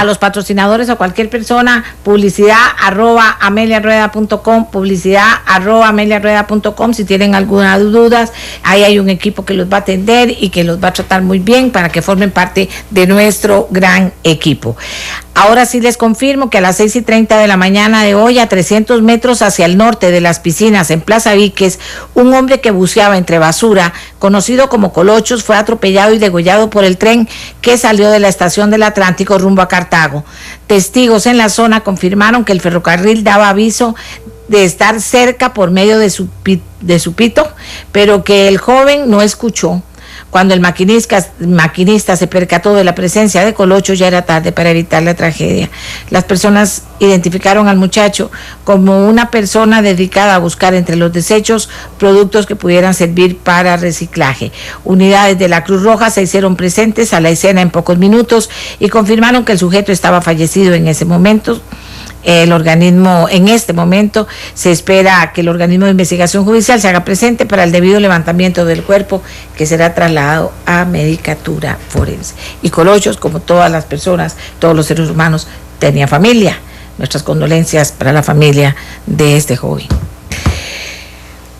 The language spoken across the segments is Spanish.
a los patrocinadores o cualquier persona, publicidad@ameliarueda.com, publicidad@ameliarueda.com. Si tienen alguna dudas, ahí hay un equipo que los va a atender y que los va a tratar muy bien para que formen parte de nuestro gran equipo. Ahora sí les confirmo que a las 6:30 de la mañana de hoy, a 300 metros hacia el norte de las piscinas en Plaza Víquez, un hombre que buceaba entre basura, conocido como Colochos, fue atropellado y degollado por el tren que salió de la estación del Atlántico rumbo a Cartago. Testigos en la zona confirmaron que el ferrocarril daba aviso de estar cerca por medio de su pito, pero que el joven no escuchó. Cuando el maquinista se percató de la presencia de Colocho, ya era tarde para evitar la tragedia. Las personas identificaron al muchacho como una persona dedicada a buscar entre los desechos productos que pudieran servir para reciclaje. Unidades de la Cruz Roja se hicieron presentes a la escena en pocos minutos y confirmaron que el sujeto estaba fallecido en ese momento. El organismo, en este momento, se espera que el organismo de investigación judicial se haga presente para el debido levantamiento del cuerpo, que será trasladado a medicatura forense. Y Colochos, como todas las personas, todos los seres humanos, tenía familia. Nuestras condolencias para la familia de este joven.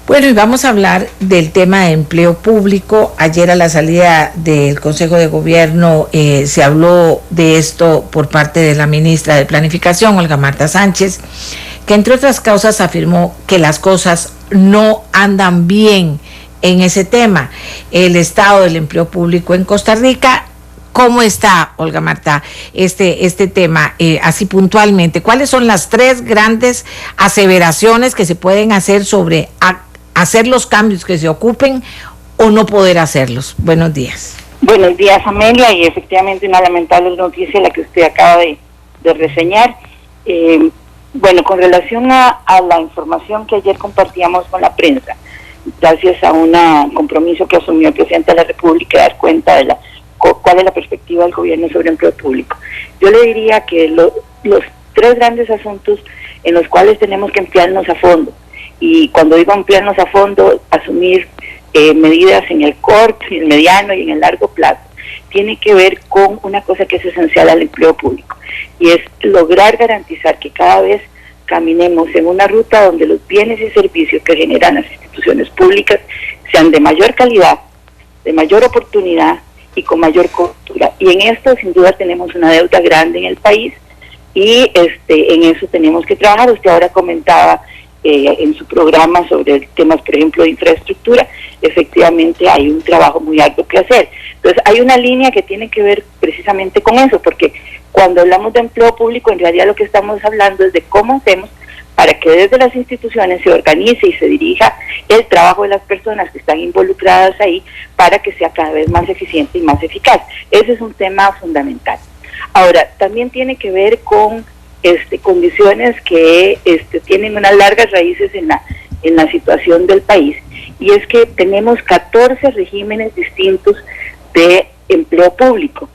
Bueno, y vamos a hablar del tema de empleo público. Ayer a la salida del Consejo de Gobierno se habló de esto por parte de la ministra de Planificación, Olga Marta Sánchez, que entre otras causas afirmó que las cosas no andan bien en ese tema. El estado del empleo público en Costa Rica. ¿Cómo está, Olga Marta, este tema, así puntualmente? ¿Cuáles son las 3 grandes aseveraciones que se pueden hacer sobre hacer los cambios que se ocupen o no poder hacerlos? Buenos días. Buenos días, Amelia, y efectivamente una lamentable noticia la que usted acaba de reseñar. Bueno, con relación a la información que ayer compartíamos con la prensa, gracias a un compromiso que asumió el presidente de la República de dar cuenta de cuál es la perspectiva del gobierno sobre empleo público, yo le diría que los 3 grandes asuntos en los cuales tenemos que emplearnos a fondo, y cuando digo emplearnos a fondo, asumir medidas en el corto, en el mediano y en el largo plazo, tiene que ver con una cosa que es esencial al empleo público, y es lograr garantizar que cada vez caminemos en una ruta donde los bienes y servicios que generan las instituciones públicas sean de mayor calidad, de mayor oportunidad y con mayor cobertura. Y en esto sin duda tenemos una deuda grande en el país, y en eso tenemos que trabajar. Usted ahora comentaba en su programa sobre temas, por ejemplo, de infraestructura. Efectivamente hay un trabajo muy arduo que hacer. Entonces hay una línea que tiene que ver precisamente con eso, porque cuando hablamos de empleo público, en realidad lo que estamos hablando es de cómo hacemos para que desde las instituciones se organice y se dirija el trabajo de las personas que están involucradas ahí para que sea cada vez más eficiente y más eficaz. Ese es un tema fundamental. Ahora, también tiene que ver con condiciones que tienen unas largas raíces en la situación del país, y es que tenemos 14 regímenes distintos de empleo público.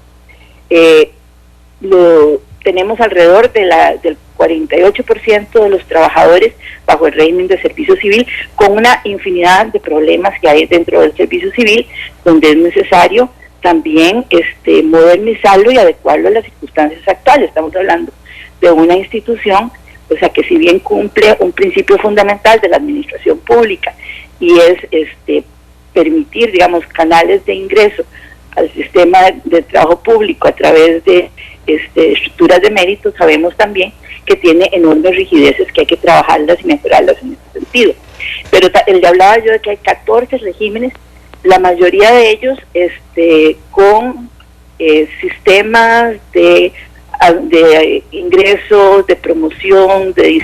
Tenemos alrededor del 48% de los trabajadores bajo el régimen de servicio civil, con una infinidad de problemas que hay dentro del servicio civil, donde es necesario también modernizarlo y adecuarlo a las circunstancias actuales. Estamos hablando de una institución, o sea, que si bien cumple un principio fundamental de la administración pública, y es permitir, digamos, canales de ingreso al sistema de trabajo público a través de estructuras de mérito, sabemos también que tiene enormes rigideces que hay que trabajarlas y mejorarlas en este sentido. Pero le hablaba yo de que hay 14 regímenes, la mayoría de ellos con sistemas de ingresos, de promoción, de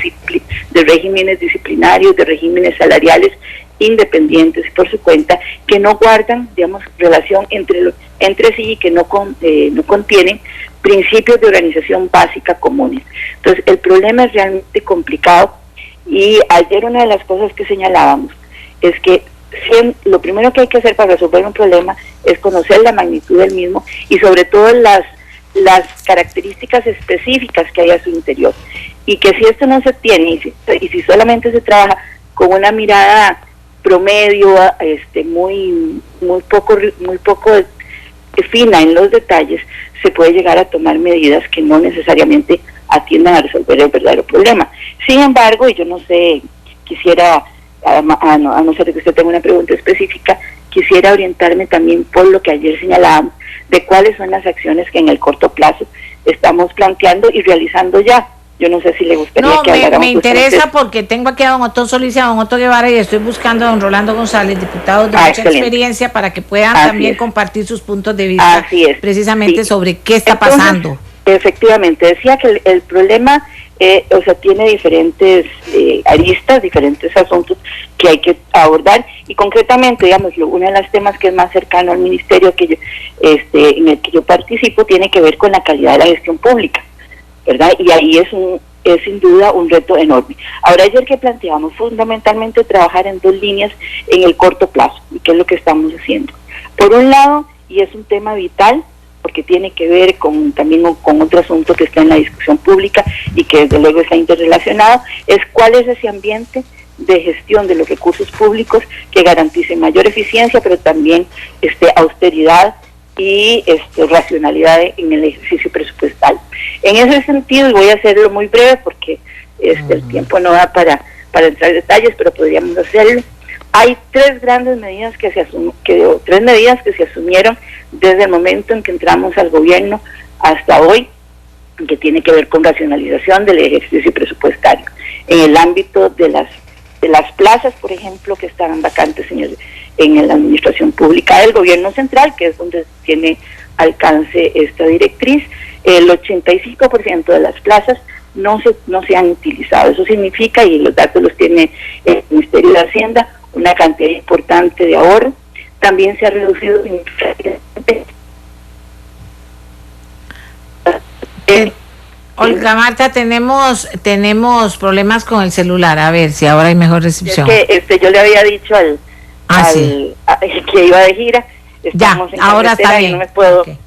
regímenes disciplinarios, de regímenes salariales independientes por su cuenta, que no guardan, digamos, relación entre sí, y que no contienen principios de organización básica comunes. Entonces, el problema es realmente complicado, y ayer una de las cosas que señalábamos es que lo primero que hay que hacer para resolver un problema es conocer la magnitud del mismo, y sobre todo las características específicas que hay a su interior, y que si esto no se tiene y si solamente se trabaja con una mirada promedio, muy poco fina en los detalles, se puede llegar a tomar medidas que no necesariamente atiendan a resolver el verdadero problema. Sin embargo, y yo no sé, quisiera, a no ser que usted tenga una pregunta específica, quisiera orientarme también por lo que ayer señalábamos, de cuáles son las acciones que en el corto plazo estamos planteando y realizando ya. Yo no sé si le gustaría que habláramos. Me interesa porque tengo aquí a don Otón Solís y a don Otto Guevara y estoy buscando a don Rolando González, diputados de mucha experiencia, para que puedan también compartir sus puntos de vista precisamente sobre qué está pasando. Efectivamente, decía que el problema tiene diferentes aristas, diferentes asuntos que hay que abordar, y concretamente, digamos, uno de los temas que es más cercano al ministerio que yo, en el que yo participo, tiene que ver con la calidad de la gestión pública, ¿verdad? Y ahí es sin duda un reto enorme. Ahora, ayer que planteamos fundamentalmente trabajar en dos líneas en el corto plazo, y qué es lo que estamos haciendo. Por un lado, y es un tema vital, porque tiene que ver también con otro asunto que está en la discusión pública y que desde luego está interrelacionado, es cuál es ese ambiente de gestión de los recursos públicos que garantice mayor eficiencia, pero también austeridad y racionalidad en el ejercicio presupuestal. En ese sentido, y voy a hacerlo muy breve porque el tiempo no da para entrar en detalles, pero podríamos hacerlo. Hay tres medidas que se asumieron desde el momento en que entramos al gobierno hasta hoy, que tiene que ver con racionalización del ejercicio presupuestario. En el ámbito de las plazas, por ejemplo, que estaban vacantes en la administración pública del gobierno central, que es donde tiene alcance esta directriz, el 85% de las plazas no se han utilizado. Eso significa, y los datos los tiene el Ministerio de Hacienda, una cantidad importante de ahorro. También se ha reducido significativamente. Olga Marta, tenemos problemas con el celular, a ver si ahora hay mejor recepción. Es que yo le había dicho que iba de gira. Estamos ahora está bien.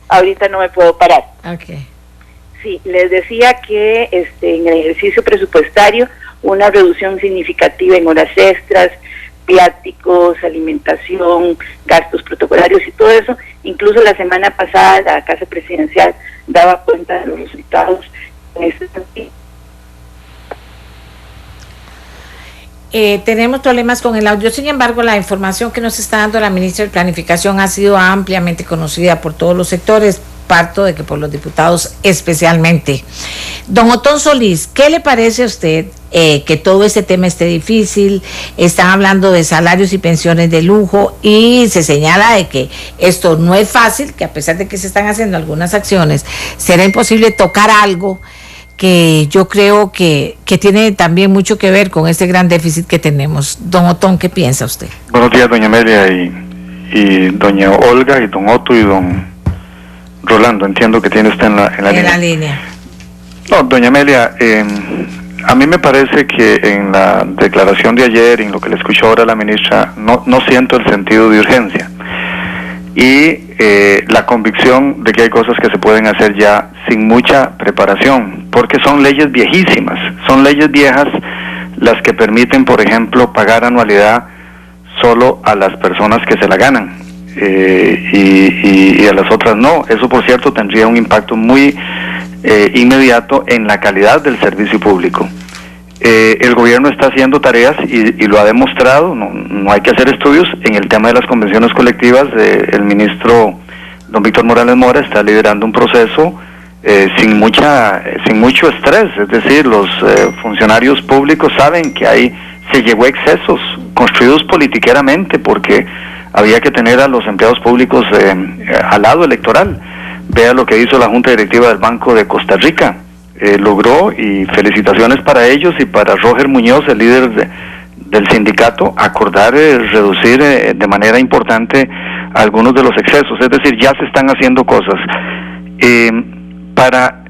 Ahorita no me puedo parar. Okay. Sí, les decía que en el ejercicio presupuestario una reducción significativa en horas extras, viáticos, alimentación, gastos protocolarios y todo eso. Incluso la semana pasada la Casa Presidencial daba cuenta de los resultados en este sentido. Tenemos problemas con el audio, sin embargo la información que nos está dando la ministra de Planificación ha sido ampliamente conocida por todos los sectores, parto de que por los diputados especialmente. Don Otón Solís, ¿qué le parece a usted que todo este tema esté difícil? Están hablando de salarios y pensiones de lujo y se señala de que esto no es fácil, que a pesar de que se están haciendo algunas acciones, será imposible tocar algo que yo creo que tiene también mucho que ver con este gran déficit que tenemos. Don Otón, ¿qué piensa usted? Buenos días, doña Amelia y doña Olga y don Otto y don Rolando. Entiendo que tiene usted en la línea. No, doña Amelia, a mí me parece que en la declaración de ayer, en lo que le escuchó ahora la ministra, no siento el sentido de urgencia y la convicción de que hay cosas que se pueden hacer ya sin mucha preparación, porque son leyes viejísimas, son leyes viejas las que permiten, por ejemplo, pagar anualidad solo a las personas que se la ganan y a las otras no. Eso, por cierto, tendría un impacto muy inmediato en la calidad del servicio público. El gobierno está haciendo tareas y lo ha demostrado, no hay que hacer estudios. En el tema de las convenciones colectivas, el ministro don Víctor Morales Mora está liderando un proceso sin mucho estrés, es decir, los funcionarios públicos saben que se llegó a excesos construidos politiqueramente porque había que tener a los empleados públicos al lado electoral. Vea lo que hizo la Junta Directiva del Banco de Costa Rica. Logró, y felicitaciones para ellos y para Roger Muñoz, el líder del sindicato, acordar reducir de manera importante algunos de los excesos. Es decir, ya se están haciendo cosas. Para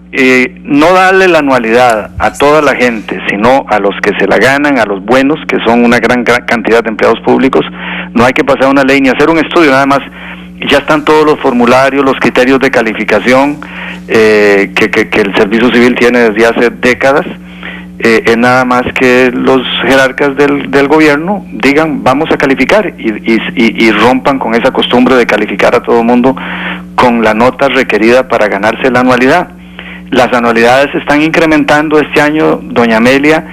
no darle la anualidad a toda la gente, sino a los que se la ganan, a los buenos, que son una gran cantidad de empleados públicos, no hay que pasar una ley ni hacer un estudio, nada más. Ya están todos los formularios, los criterios de calificación que el Servicio Civil tiene desde hace décadas. Es nada más que los jerarcas del gobierno digan vamos a calificar y rompan con esa costumbre de calificar a todo el mundo con la nota requerida para ganarse la anualidad. Las anualidades se están incrementando este año, doña Amelia,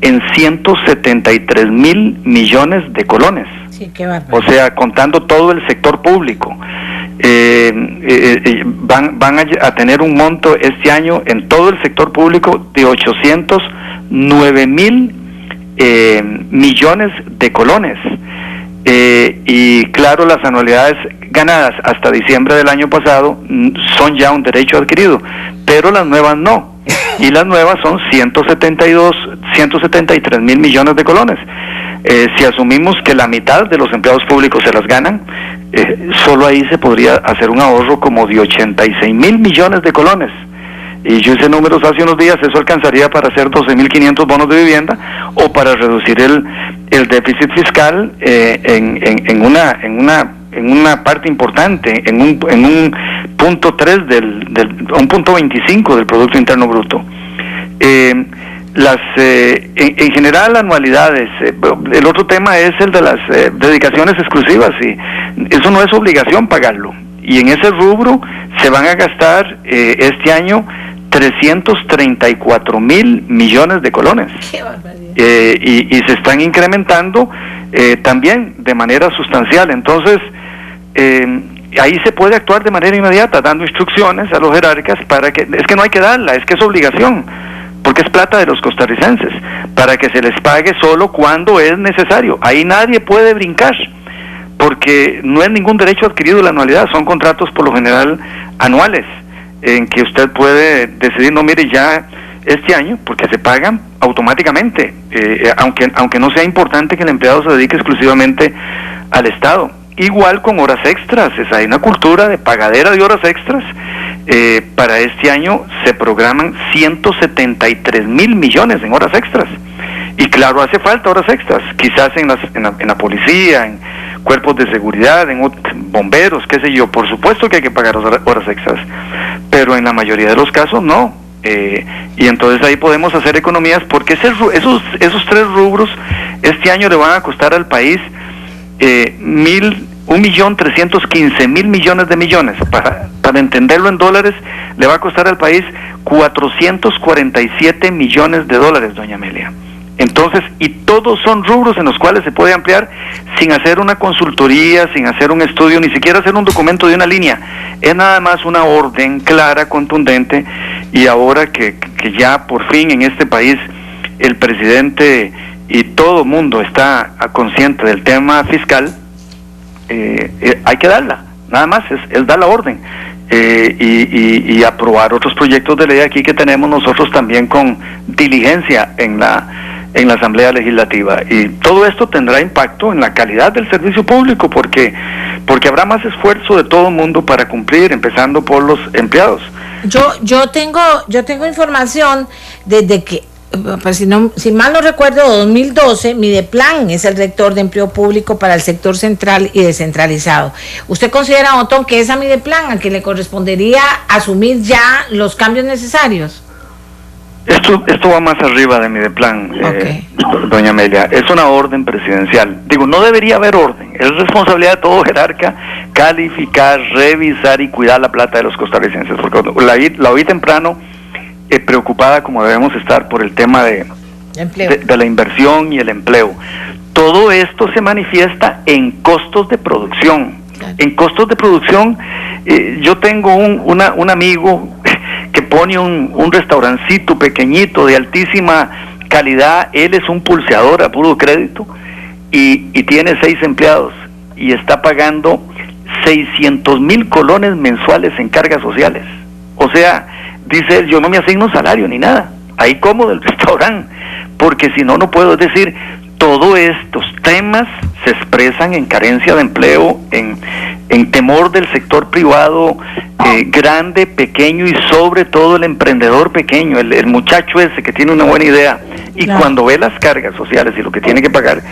en 173,000 millones de colones. Sí, qué bárbaro. O sea, contando todo el sector público. Van a tener un monto este año en todo el sector público de 809,000 millones de colones. Y claro, las anualidades ganadas hasta diciembre del año pasado son ya un derecho adquirido, pero las nuevas no. Y las nuevas son 173,000 millones de colones. Si asumimos que la mitad de los empleados públicos se las ganan, solo ahí se podría hacer un ahorro como de 86,000 millones de colones. Y yo hice números hace unos días, eso alcanzaría para hacer 12,500 bonos de vivienda o para reducir el déficit fiscal en una parte importante, en un punto 3 un punto 25 del Producto Interno Bruto. En general, anualidades. El otro tema es el de las dedicaciones exclusivas, y eso no es obligación pagarlo. Y en ese rubro se van a gastar este año 334,000 millones de colones. Qué barbaridad. Y se están incrementando también de manera sustancial. Entonces, ahí se puede actuar de manera inmediata, dando instrucciones a los jerarcas para que, es que no hay que darla, es que es obligación, porque es plata de los costarricenses, para que se les pague solo cuando es necesario. Ahí nadie puede brincar, porque no es ningún derecho adquirido la anualidad, son contratos por lo general anuales, en que usted puede decidir, no, mire, ya este año, porque se pagan automáticamente, aunque no sea importante que el empleado se dedique exclusivamente al Estado. Igual con horas extras, hay una cultura de pagadera de horas extras. Para este año se programan 173,000 millones en horas extras. Y claro, hace falta horas extras, quizás en la policía, en cuerpos de seguridad, en bomberos, qué sé yo. Por supuesto que hay que pagar horas extras, pero en la mayoría de los casos no. Y entonces ahí podemos hacer economías, porque esos tres rubros este año le van a costar al país 1,315,000 millones de millones. Para entenderlo en dólares, le va a costar al país 447 millones de dólares, doña Amelia. Entonces, y todos son rubros en los cuales se puede ampliar sin hacer una consultoría, sin hacer un estudio, ni siquiera hacer un documento de una línea. Es nada más una orden clara, contundente, y ahora que ya por fin en este país el presidente y todo el mundo está consciente del tema fiscal, hay que darla, nada más, es dar la orden. Y aprobar otros proyectos de ley aquí que tenemos nosotros también con diligencia en la Asamblea Legislativa, y todo esto tendrá impacto en la calidad del servicio público, porque habrá más esfuerzo de todo el mundo para cumplir, empezando por los empleados. Yo tengo información desde que, pues si mal no recuerdo, 2012, Mideplan es el rector de empleo público para el sector central y descentralizado. ¿Usted considera, Otón, que es a Mideplan a quien le correspondería asumir ya los cambios necesarios? Esto va más arriba de Mideplan, doña Amelia. Es una orden presidencial. Digo, no debería haber orden. Es responsabilidad de todo jerarca calificar, revisar y cuidar la plata de los costarricenses. Porque la oí temprano, preocupada como debemos estar por el tema de la inversión y el empleo. Todo esto se manifiesta en costos de producción. En costos de producción, yo tengo un amigo que pone un restaurancito pequeñito de altísima calidad. Él es un pulseador a puro crédito y tiene 6 empleados y está pagando 600,000 colones mensuales en cargas sociales. O sea, dice él, yo no me asigno un salario ni nada, ahí como del restaurante, porque si no, no puedo. Es decir, todos estos temas se expresan en carencia de empleo, en temor del sector privado, grande, pequeño, y sobre todo el emprendedor pequeño, el muchacho ese que tiene una buena idea, y claro, cuando ve las cargas sociales y lo que tiene que pagar,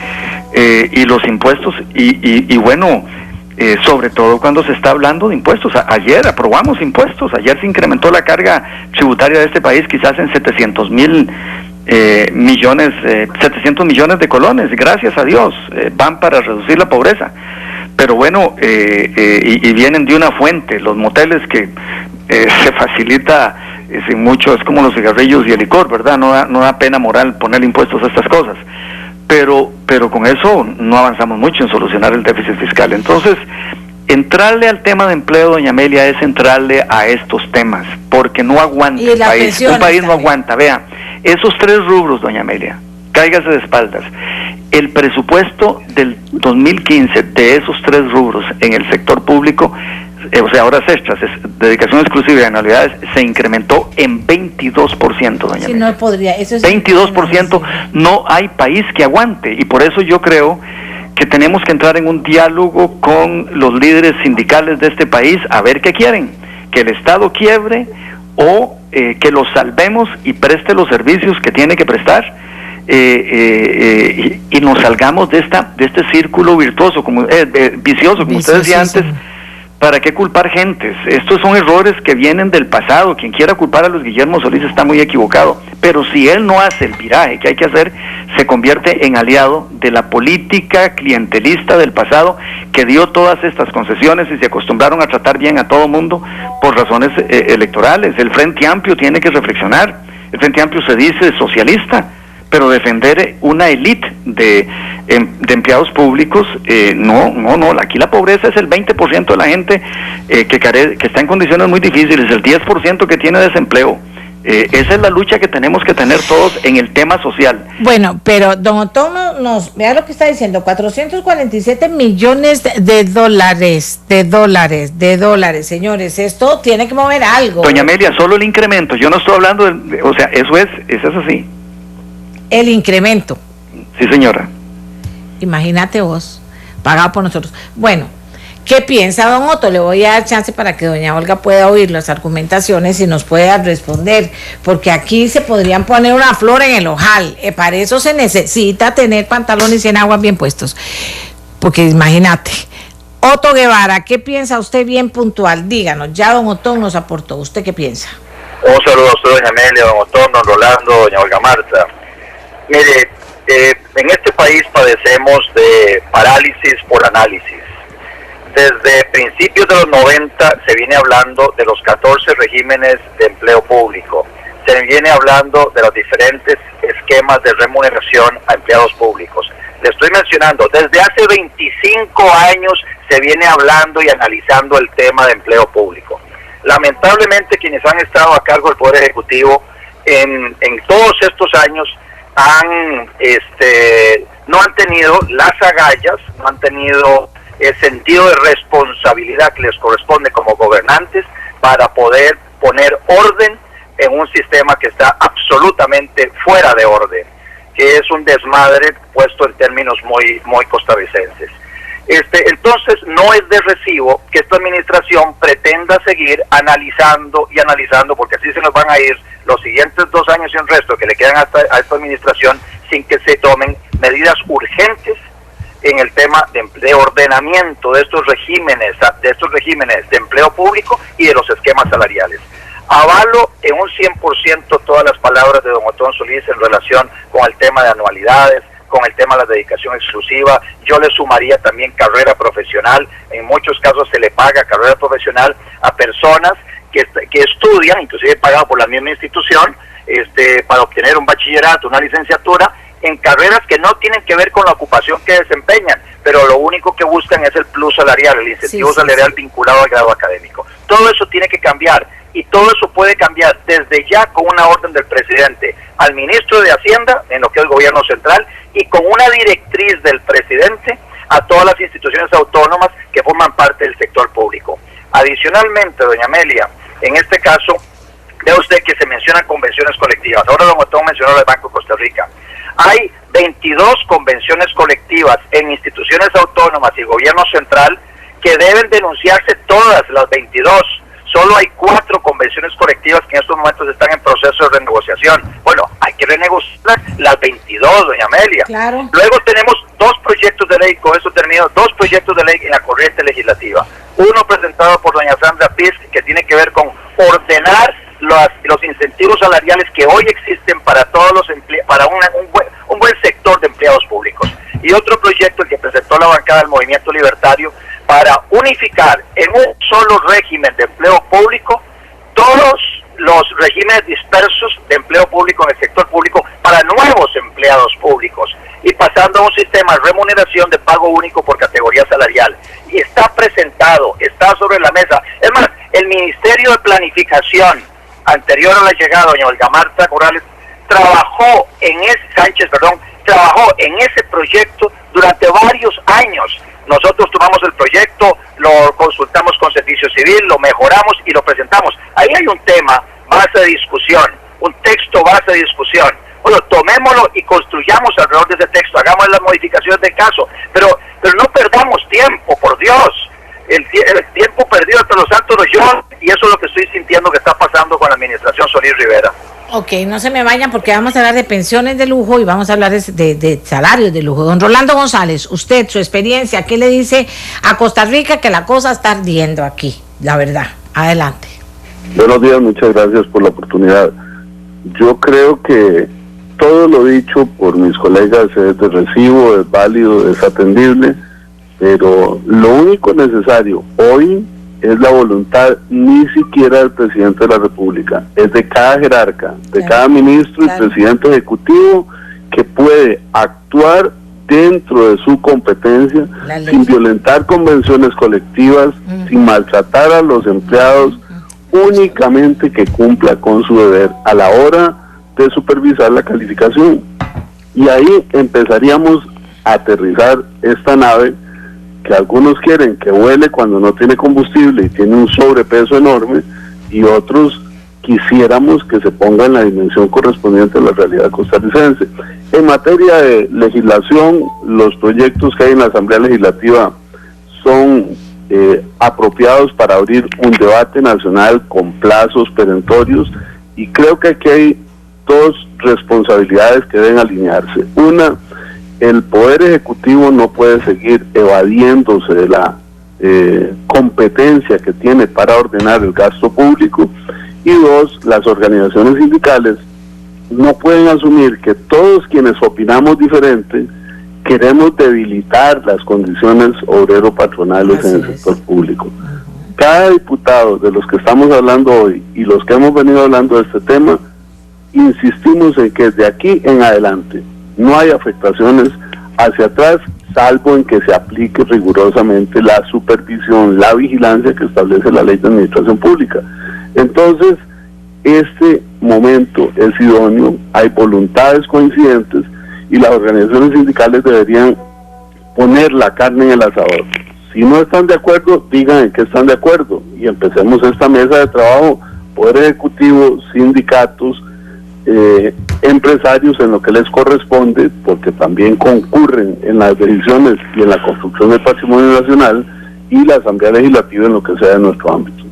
y los impuestos, y bueno, sobre todo cuando se está hablando de impuestos. Ayer aprobamos impuestos, ayer se incrementó la carga tributaria de este país quizás en 700 millones de colones, gracias a Dios, van para reducir la pobreza. pero bueno, y vienen de una fuente. Los moteles que se facilita sin mucho, es como los cigarrillos y el licor, ¿verdad? No da pena moral poner impuestos a estas cosas, pero con eso no avanzamos mucho en solucionar el déficit fiscal. Entonces, entrarle al tema de empleo, doña Amelia, es entrarle a estos temas, porque no aguanta el país. Un país no aguanta. Vea, esos 3 rubros, doña Amelia, cáigase de espaldas. El presupuesto del 2015 de esos 3 rubros en el sector público, o sea, horas extras, dedicación exclusiva y anualidades, se incrementó en 22%, doña Amelia. No podría, eso es 22%, no hay país que aguante, y por eso yo creo que tenemos que entrar en un diálogo con los líderes sindicales de este país a ver qué quieren, que el Estado quiebre o que lo salvemos y preste los servicios que tiene que prestar, y nos salgamos de este círculo virtuoso, vicioso, como usted decía antes. ¿Para qué culpar gentes? Estos son errores que vienen del pasado. Quien quiera culpar a Luis Guillermo Solís está muy equivocado. Pero si él no hace el viraje que hay que hacer, se convierte en aliado de la política clientelista del pasado, que dio todas estas concesiones y se acostumbraron a tratar bien a todo mundo por razones electorales. El Frente Amplio tiene que reflexionar. El Frente Amplio se dice socialista, pero defender una élite de empleados públicos, no, aquí la pobreza es el 20% de la gente que está en condiciones muy difíciles, el 10% que tiene desempleo. Esa es la lucha que tenemos que tener todos en el tema social. Bueno, pero don Otón vea lo que está diciendo, 447 millones de dólares, señores, esto tiene que mover algo. Doña Amelia, solo el incremento, yo no estoy hablando o sea, eso es así. El incremento. Sí, señora. Imagínate vos, pagado por nosotros. Bueno, ¿qué piensa don Otto? Le voy a dar chance para que doña Olga pueda oír las argumentaciones y nos pueda responder, porque aquí se podrían poner una flor en el ojal. Para eso se necesita tener pantalones y enaguas bien puestos. Porque imagínate. Otto Guevara, ¿qué piensa usted bien puntual? Díganos, ya don Otto nos aportó. ¿Usted qué piensa? Un saludo a usted, doña Amelia, don Otón, don Rolando, doña Olga Marta. Mire, en este país padecemos de parálisis por análisis. Desde principios de los 90 se viene hablando de los 14 regímenes de empleo público. Se viene hablando de los diferentes esquemas de remuneración a empleados públicos. Le estoy mencionando, desde hace 25 años se viene hablando y analizando el tema de empleo público. Lamentablemente quienes han estado a cargo del Poder Ejecutivo en todos estos años no han tenido las agallas, no han tenido el sentido de responsabilidad que les corresponde como gobernantes para poder poner orden en un sistema que está absolutamente fuera de orden, que es un desmadre puesto en términos muy costarricenses. Entonces no es de recibo que esta administración pretenda seguir analizando, porque así se nos van a ir los siguientes 2 años y un resto que le quedan a esta administración sin que se tomen medidas urgentes en el tema de ordenamiento de estos regímenes de empleo público y de los esquemas salariales. Avalo en un 100% todas las palabras de don Otón Solís en relación con el tema de anualidades, con el tema de la dedicación exclusiva. Yo le sumaría también carrera profesional. En muchos casos se le paga carrera profesional a personas que estudian, inclusive pagado por la misma institución, para obtener un bachillerato, una licenciatura, en carreras que no tienen que ver con la ocupación que desempeñan, pero lo único que buscan es el plus salarial, el incentivo salarial vinculado al grado académico. Todo eso tiene que cambiar, y todo eso puede cambiar desde ya con una orden del presidente al ministro de Hacienda, en lo que es el gobierno central, y con una directriz del presidente a todas las instituciones autónomas que forman parte del sector público. Adicionalmente, doña Amelia, en este caso, vea usted que se mencionan convenciones colectivas. Ahora don Otón mencionó el Banco de Costa Rica. Hay 22 convenciones colectivas en instituciones autónomas y gobierno central que deben denunciarse todas las 22. Solo hay 4 convenciones colectivas que en estos momentos están en proceso de renegociación. Bueno, hay que renegociar las 22, doña Amelia. Claro. Luego tenemos 2 proyectos de ley, con eso termino, 2 proyectos de ley en la corriente legislativa. Uno presentado por doña Sandra Piz, que tiene que ver con ordenar los incentivos salariales que hoy existen para todos los para un buen sector de empleados públicos. Y otro proyecto, el que presentó la bancada del Movimiento Libertario, para unificar en un solo régimen de empleo público todos los regímenes dispersos de empleo público en el sector público para nuevos empleados públicos y pasando a un sistema de remuneración de pago único por categoría salarial. Y está presentado, está sobre la mesa. Es más, el Ministerio de Planificación, anterior a la llegada de doña Olga Marta Corrales, trabajó en ese proyecto durante varios años. Nosotros tomamos el proyecto, lo consultamos con Servicio Civil, lo mejoramos y lo presentamos. Ahí hay un tema base de discusión, un texto base de discusión. Bueno, tomémoslo y construyamos alrededor de ese texto, hagamos las modificaciones del caso, pero no perdamos tiempo, por Dios. El tiempo perdido entre los santos los yo, y eso es lo que estoy sintiendo que está pasando con la administración Solís Rivera. Ok, no se me vayan porque vamos a hablar de pensiones de lujo y vamos a hablar de salarios de lujo. Don Rolando González, usted, su experiencia, ¿qué le dice a Costa Rica que la cosa está ardiendo aquí? La verdad, adelante. Buenos días, muchas gracias por la oportunidad. Yo creo que todo lo dicho por mis colegas es de recibo, es válido, es atendible, pero lo único necesario hoy es la voluntad ni siquiera del presidente de la República, es de cada jerarca, de cada ministro y presidente ejecutivo que puede actuar dentro de su competencia sin violentar convenciones colectivas, sin maltratar a los empleados, únicamente que cumpla con su deber a la hora de supervisar la calificación. Y ahí empezaríamos a aterrizar esta nave que algunos quieren que vuele cuando no tiene combustible y tiene un sobrepeso enorme, y otros quisiéramos que se ponga en la dimensión correspondiente a la realidad costarricense. En materia de legislación, los proyectos que hay en la Asamblea Legislativa son apropiados para abrir un debate nacional con plazos perentorios, y creo que aquí hay dos responsabilidades que deben alinearse. Una, el Poder Ejecutivo no puede seguir evadiéndose de la competencia que tiene para ordenar el gasto público, y dos, las organizaciones sindicales no pueden asumir que todos quienes opinamos diferente queremos debilitar las condiciones obrero-patronales en el sector público. Cada diputado de los que estamos hablando hoy y los que hemos venido hablando de este tema, insistimos en que de aquí en adelante no hay afectaciones hacia atrás, salvo en que se aplique rigurosamente la supervisión, la vigilancia que establece la Ley de Administración Pública. Entonces, este momento es idóneo, hay voluntades coincidentes y las organizaciones sindicales deberían poner la carne en el asador. Si no están de acuerdo, digan en qué están de acuerdo y empecemos esta mesa de trabajo, Poder Ejecutivo, sindicatos, empresarios en lo que les corresponde, porque también concurren en las decisiones y en la construcción del patrimonio nacional, y la Asamblea Legislativa en lo que sea de nuestro ámbito.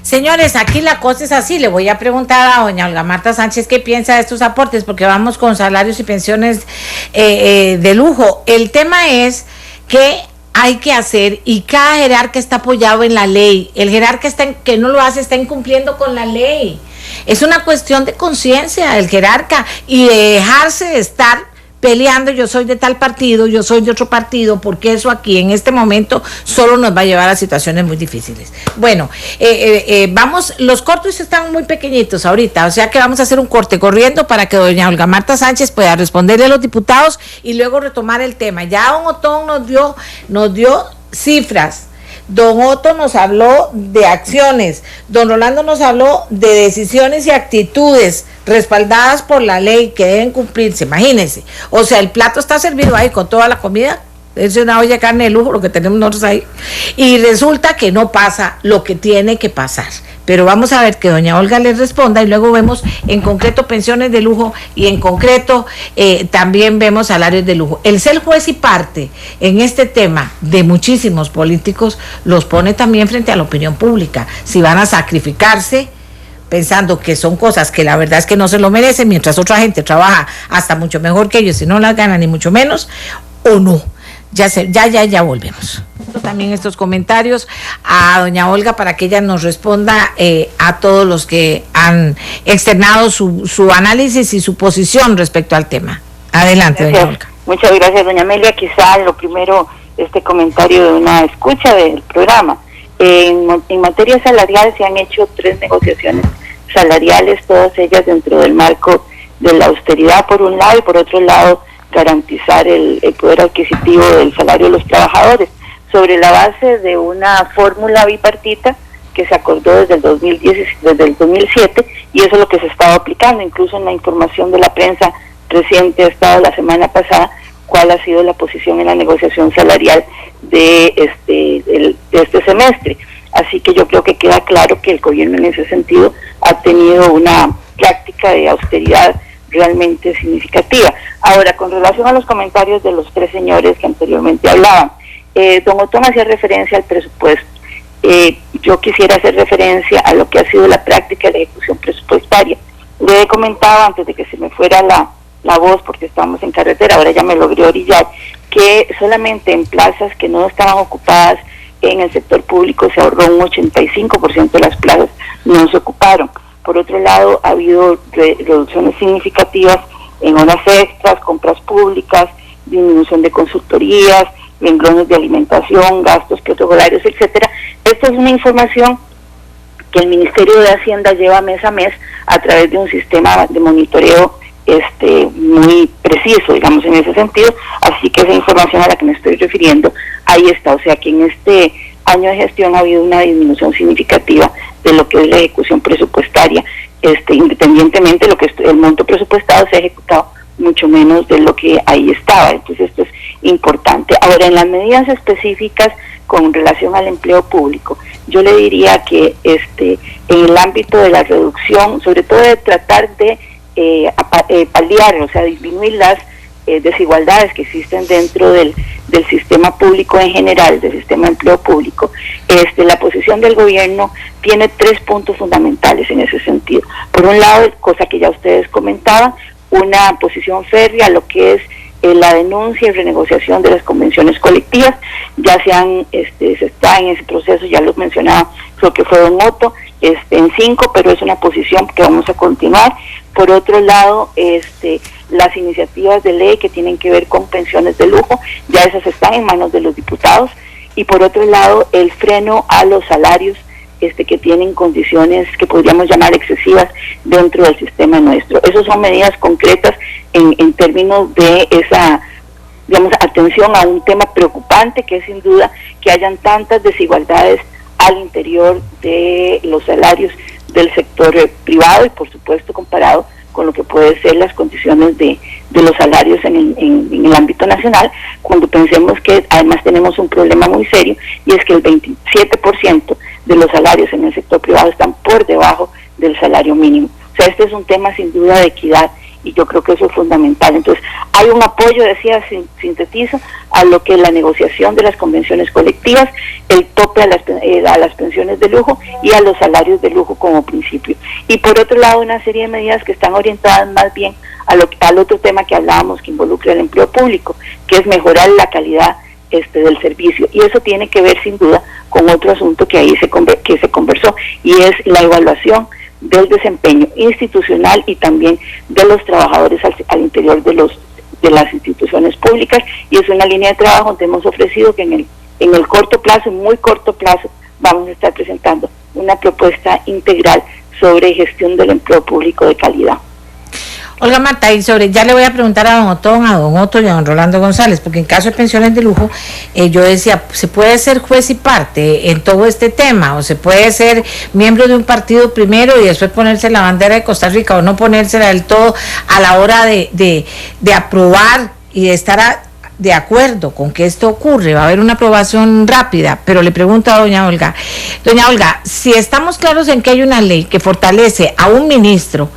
Señores, aquí la cosa es así. Le voy a preguntar a doña Olga Marta Sánchez qué piensa de estos aportes, porque vamos con salarios y pensiones de lujo. El tema es que hay que hacer, y cada jerarca está apoyado en la ley. El jerarca que no lo hace está incumpliendo con la ley. Es una cuestión de conciencia del jerarca y de dejarse de estar peleando, yo soy de tal partido, yo soy de otro partido, porque eso aquí en este momento solo nos va a llevar a situaciones muy difíciles. Bueno, vamos, los cortos están muy pequeñitos ahorita, o sea que vamos a hacer un corte corriendo para que doña Olga Marta Sánchez pueda responderle a los diputados y luego retomar el tema. Ya don Otón nos dio cifras. Don Otto nos habló de acciones, don Rolando nos habló de decisiones y actitudes respaldadas por la ley que deben cumplirse, imagínense. O sea, el plato está servido ahí con toda la comida, es una olla de carne de lujo lo que tenemos nosotros ahí, y resulta que no pasa lo que tiene que pasar. Pero vamos a ver que doña Olga les responda y luego vemos en concreto pensiones de lujo y en concreto también vemos salarios de lujo. El ser juez y parte en este tema de muchísimos políticos los pone también frente a la opinión pública. Si van a sacrificarse pensando que son cosas que la verdad es que no se lo merecen, mientras otra gente trabaja hasta mucho mejor que ellos y no las ganan ni mucho menos, o no. Ya volvemos. También estos comentarios a doña Olga para que ella nos responda a todos los que han externado su análisis y su posición respecto al tema. Adelante, gracias, doña Olga. Muchas gracias, doña Amelia. Quizá lo primero este comentario de una escucha del programa. En materia salarial se han hecho 3 negociaciones salariales, todas ellas dentro del marco de la austeridad por un lado y por otro lado garantizar el poder adquisitivo del salario de los trabajadores, sobre la base de una fórmula bipartita que se acordó desde el 2007, y eso es lo que se estaba aplicando. Incluso en la información de la prensa reciente ha estado la semana pasada cuál ha sido la posición en la negociación salarial de este semestre. Así que yo creo que queda claro que el gobierno en ese sentido ha tenido una práctica de austeridad realmente significativa. Ahora, con relación a los comentarios de los 3 señores que anteriormente hablaban, don Otón hacía referencia al presupuesto. Yo quisiera hacer referencia a lo que ha sido la práctica de la ejecución presupuestaria. Le he comentado antes de que se me fuera la voz, porque estábamos en carretera, ahora ya me logré orillar, que solamente en plazas que no estaban ocupadas en el sector público se ahorró un 85% de las plazas, no se ocuparon. Por otro lado, ha habido reducciones significativas en horas extras, compras públicas, disminución de consultorías, renglones de alimentación, gastos protocolarios, etcétera. Esta es una información que el Ministerio de Hacienda lleva mes a mes a través de un sistema de monitoreo muy preciso, digamos, en ese sentido. Así que esa información a la que me estoy refiriendo, ahí está. O sea que en este año de gestión ha habido una disminución significativa de lo que es la ejecución presupuestaria, independientemente de lo que el monto presupuestado se ha ejecutado mucho menos de lo que ahí estaba. Entonces esto es importante. Ahora, en las medidas específicas con relación al empleo público, yo le diría que en el ámbito de la reducción, sobre todo de tratar de paliar, o sea, disminuir las desigualdades que existen dentro del sistema público en general, del sistema de empleo público, la posición del gobierno tiene 3 puntos fundamentales en ese sentido. Por un lado, cosa que ya ustedes comentaban, una posición férrea a lo que es la denuncia y renegociación de las convenciones colectivas. Ya se está en ese proceso, ya lo mencionaba, creo que fue don Otto, en 5, pero es una posición que vamos a continuar. Por otro lado, las iniciativas de ley que tienen que ver con pensiones de lujo, ya esas están en manos de los diputados. Y por otro lado, el freno a los salarios que tienen condiciones que podríamos llamar excesivas dentro del sistema nuestro. Esas son medidas concretas en términos de esa, digamos, atención a un tema preocupante, que es sin duda que hayan tantas desigualdades al interior de los salarios del sector privado y por supuesto comparado con lo que puede ser las condiciones de los salarios en el ámbito nacional, cuando pensemos que además tenemos un problema muy serio, y es que el 27% de los salarios en el sector privado están por debajo del salario mínimo. O sea, este es un tema sin duda de equidad, y yo creo que eso es fundamental. Entonces, hay un apoyo, decía, sintetizo, a lo que es la negociación de las convenciones colectivas, el tope a las pensiones de lujo y a los salarios de lujo como principio. Y por otro lado, una serie de medidas que están orientadas más bien al otro tema que hablábamos, que involucra el empleo público, que es mejorar la calidad del servicio. Y eso tiene que ver sin duda con otro asunto que ahí se conversó, y es la evaluación del desempeño institucional y también de los trabajadores al interior de las instituciones públicas, y es una línea de trabajo donde hemos ofrecido que en el corto plazo, muy corto plazo, vamos a estar presentando una propuesta integral sobre gestión del empleo público de calidad. Olga Marta, y ya le voy a preguntar a don Otto y a don Rolando González, porque en caso de pensiones de lujo, yo decía, ¿se puede ser juez y parte en todo este tema? ¿O se puede ser miembro de un partido primero y después ponerse la bandera de Costa Rica, o no ponérsela del todo a la hora de aprobar y de estar de acuerdo con que esto ocurre? Va a haber una aprobación rápida, pero le pregunto a doña Olga, si estamos claros en que hay una ley que fortalece a un ministro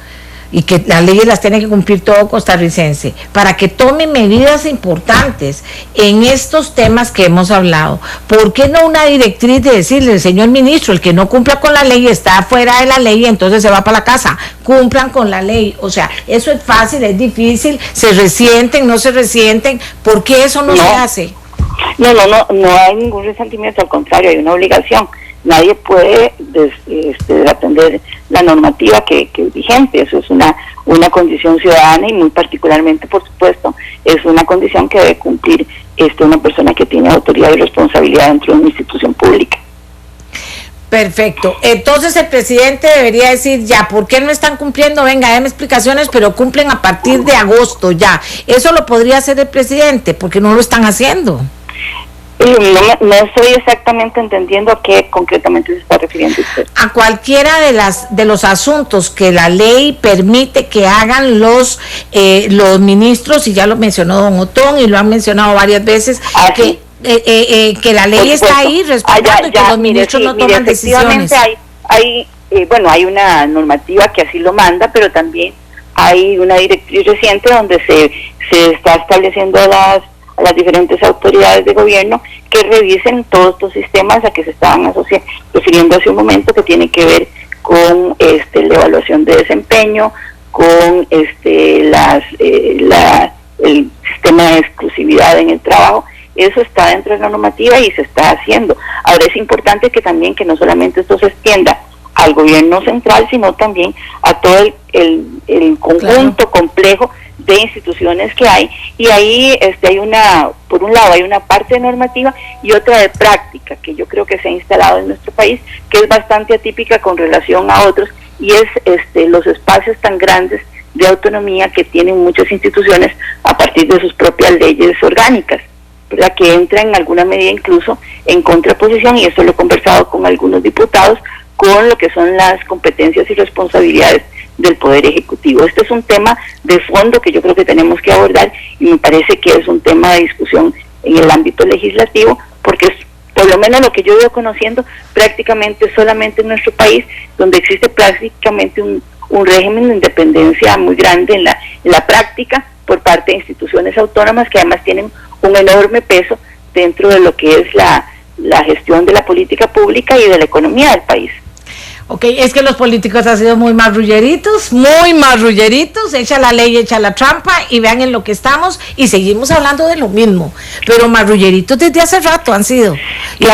y que las leyes las tiene que cumplir todo costarricense para que tome medidas importantes en estos temas que hemos hablado, ¿por qué no una directriz de decirle, señor ministro, el que no cumpla con la ley está fuera de la ley, entonces se va para la casa, cumplan con la ley? O sea, eso es fácil, es difícil, se resienten, no se resienten, ¿por qué eso no se hace? No hay ningún resentimiento, al contrario, hay una obligación. Nadie puede atender la normativa que es vigente. Eso es una condición ciudadana, y muy particularmente, por supuesto, es una condición que debe cumplir una persona que tiene autoridad y responsabilidad dentro de una institución pública. Perfecto. Entonces el presidente debería decir, ya, ¿por qué no están cumpliendo? Venga, denme explicaciones, pero cumplen a partir de agosto ya. Eso lo podría hacer el presidente, porque no lo están haciendo. No estoy exactamente entendiendo a qué concretamente se está refiriendo usted. A cualquiera de los asuntos que la ley permite que hagan los ministros, y ya lo mencionó don Otón y lo han mencionado varias veces, que la ley está ahí respaldando y que los ministros no toman decisiones. Hay una normativa que así lo manda, pero también hay una directriz reciente donde se está estableciendo a las diferentes autoridades de gobierno que revisen todos estos sistemas a que se estaban refiriendo hace un momento, que tiene que ver con la evaluación de desempeño, con el sistema de exclusividad en el trabajo. Eso está dentro de la normativa y se está haciendo. Ahora es importante que también que no solamente esto se extienda al gobierno central, sino también a todo el conjunto complejo de instituciones que hay, y ahí por un lado hay una parte normativa y otra de práctica que yo creo que se ha instalado en nuestro país, que es bastante atípica con relación a otros, y es los espacios tan grandes de autonomía que tienen muchas instituciones a partir de sus propias leyes orgánicas, ¿verdad?, que entra en alguna medida incluso en contraposición, y eso lo he conversado con algunos diputados, con lo que son las competencias y responsabilidades del Poder Ejecutivo. Este es un tema de fondo que yo creo que tenemos que abordar, y me parece que es un tema de discusión en el ámbito legislativo, porque es, por lo menos lo que yo veo conociendo, prácticamente solamente en nuestro país, donde existe prácticamente un régimen de independencia muy grande en la práctica por parte de instituciones autónomas que además tienen un enorme peso dentro de lo que es la gestión de la política pública y de la economía del país. Ok, es que los políticos han sido muy marrulleritos, echa la ley, echa la trampa, y vean en lo que estamos, y seguimos hablando de lo mismo, pero marrulleritos desde hace rato han sido, y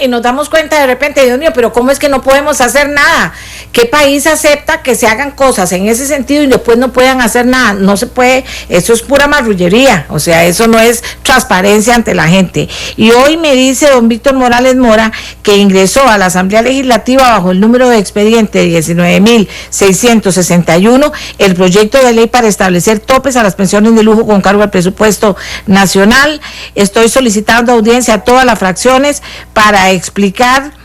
nos damos cuenta de repente, Dios mío, pero ¿cómo es que no podemos hacer nada? ¿Qué país acepta que se hagan cosas en ese sentido y después no puedan hacer nada? No se puede, eso es pura marrullería, o sea, eso no es transparencia ante la gente. Y hoy me dice don Víctor Morales Mora que ingresó a la Asamblea Legislativa bajo el número de expediente 19.661 el proyecto de ley para establecer topes a las pensiones de lujo con cargo al presupuesto nacional. Estoy solicitando audiencia a todas las fracciones para explicar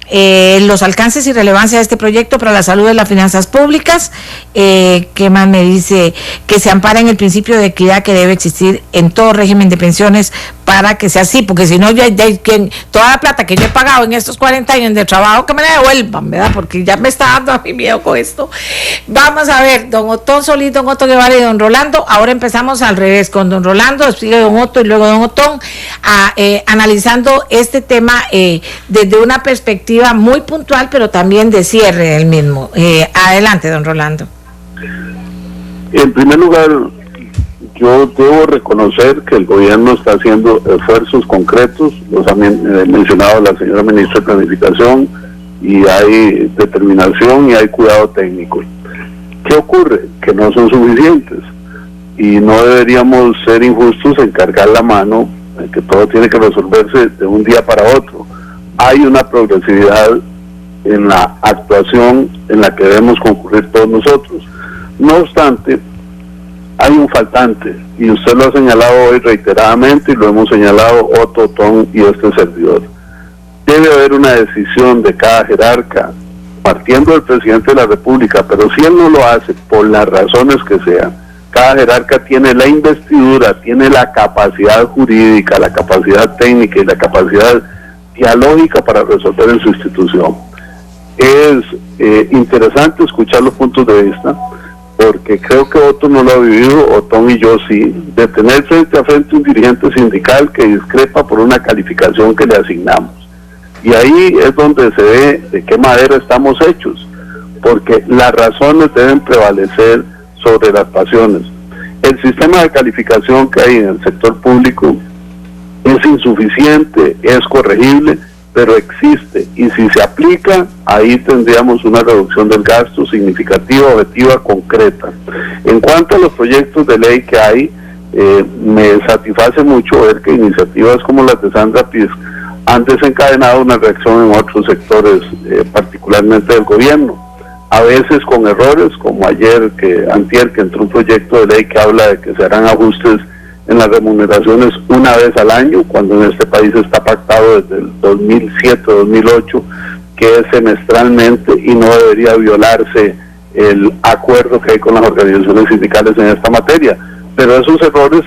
los alcances y relevancia de este proyecto para la salud de las finanzas públicas. ¿Qué más me dice? Que se ampara en el principio de equidad que debe existir en todo régimen de pensiones para que sea así, porque si no, toda la plata que yo he pagado en estos 40 años de trabajo, que me la devuelvan, ¿verdad? Porque ya me está dando a mí miedo con esto. Vamos a ver, don Otón Solís, don Otto Guevara y don Rolando. Ahora empezamos al revés, con don Rolando, después don Otto y luego don Otón, analizando este tema desde una perspectiva muy puntual, pero también de cierre del mismo. Adelante, don Rolando. En primer lugar, yo debo reconocer que el gobierno está haciendo esfuerzos concretos, los ha mencionado la señora ministra de Planificación, y hay determinación y hay cuidado técnico. ¿Qué ocurre? Que no son suficientes, y no deberíamos ser injustos en cargar la mano, en que todo tiene que resolverse de un día para otro. Hay una progresividad en la actuación en la que debemos concurrir todos nosotros. No obstante, hay un faltante, y usted lo ha señalado hoy reiteradamente, y lo hemos señalado Otto, Otón y este servidor. Debe haber una decisión de cada jerarca, partiendo del presidente de la República, pero si él no lo hace, por las razones que sean, cada jerarca tiene la investidura, tiene la capacidad jurídica, la capacidad técnica y la capacidad dialógica para resolver en su institución. Es interesante escuchar los puntos de vista, porque creo que Otto no lo ha vivido, Otón y yo sí, de tener frente a frente un dirigente sindical que discrepa por una calificación que le asignamos. Y ahí es donde se ve de qué madera estamos hechos, porque las razones deben prevalecer sobre las pasiones. El sistema de calificación que hay en el sector público es insuficiente, es corregible, pero existe, y si se aplica, ahí tendríamos una reducción del gasto significativa, objetiva, concreta. En cuanto a los proyectos de ley que hay, Me satisface mucho ver que iniciativas como las de Sandra Piz han desencadenado una reacción en otros sectores, particularmente del gobierno, a veces con errores, como antier que entró un proyecto de ley que habla de que se harán ajustes en las remuneraciones una vez al año, cuando en este país está pactado desde el 2007-2008 que es semestralmente, y no debería violarse el acuerdo que hay con las organizaciones sindicales en esta materia. Pero esos errores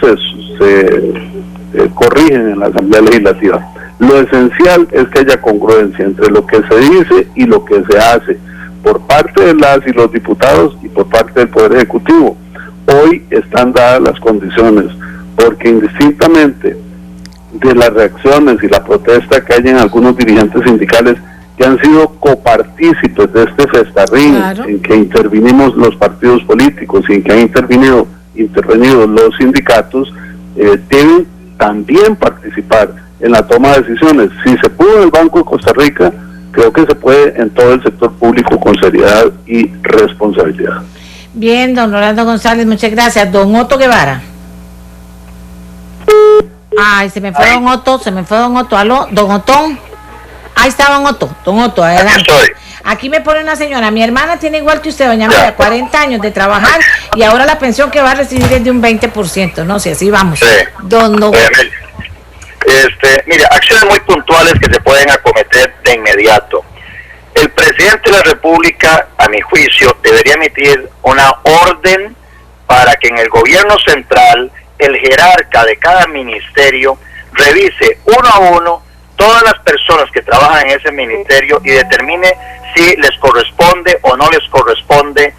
se corrigen en la Asamblea Legislativa. Lo esencial es que haya congruencia entre lo que se dice y lo que se hace por parte de las y los diputados y por parte del Poder Ejecutivo. Hoy están dadas las condiciones, porque indistintamente de las reacciones y la protesta que hay en algunos dirigentes sindicales que han sido copartícipes de este festarrín, claro, en que intervinimos los partidos políticos y en que han intervenido los sindicatos, deben también participar en la toma de decisiones. Si se pudo en el Banco de Costa Rica, creo que se puede en todo el sector público con seriedad y responsabilidad. Bien, don Rolando González, muchas gracias. Don Otto Guevara. Ay, se me fue don Otto. Aló, don Otón. Ahí está don Otto, adelante. Aquí me pone una señora, mi hermana tiene igual que usted, doña María, 40 años de trabajar y ahora la pensión que va a recibir es de un 20%, no sé, así vamos. Sí. Mire, acciones muy puntuales que se pueden acometer de inmediato. El presidente de la República, a mi juicio, debería emitir una orden para que en el gobierno central el jerarca de cada ministerio revise uno a uno todas las personas que trabajan en ese ministerio y determine si les corresponde o no les corresponde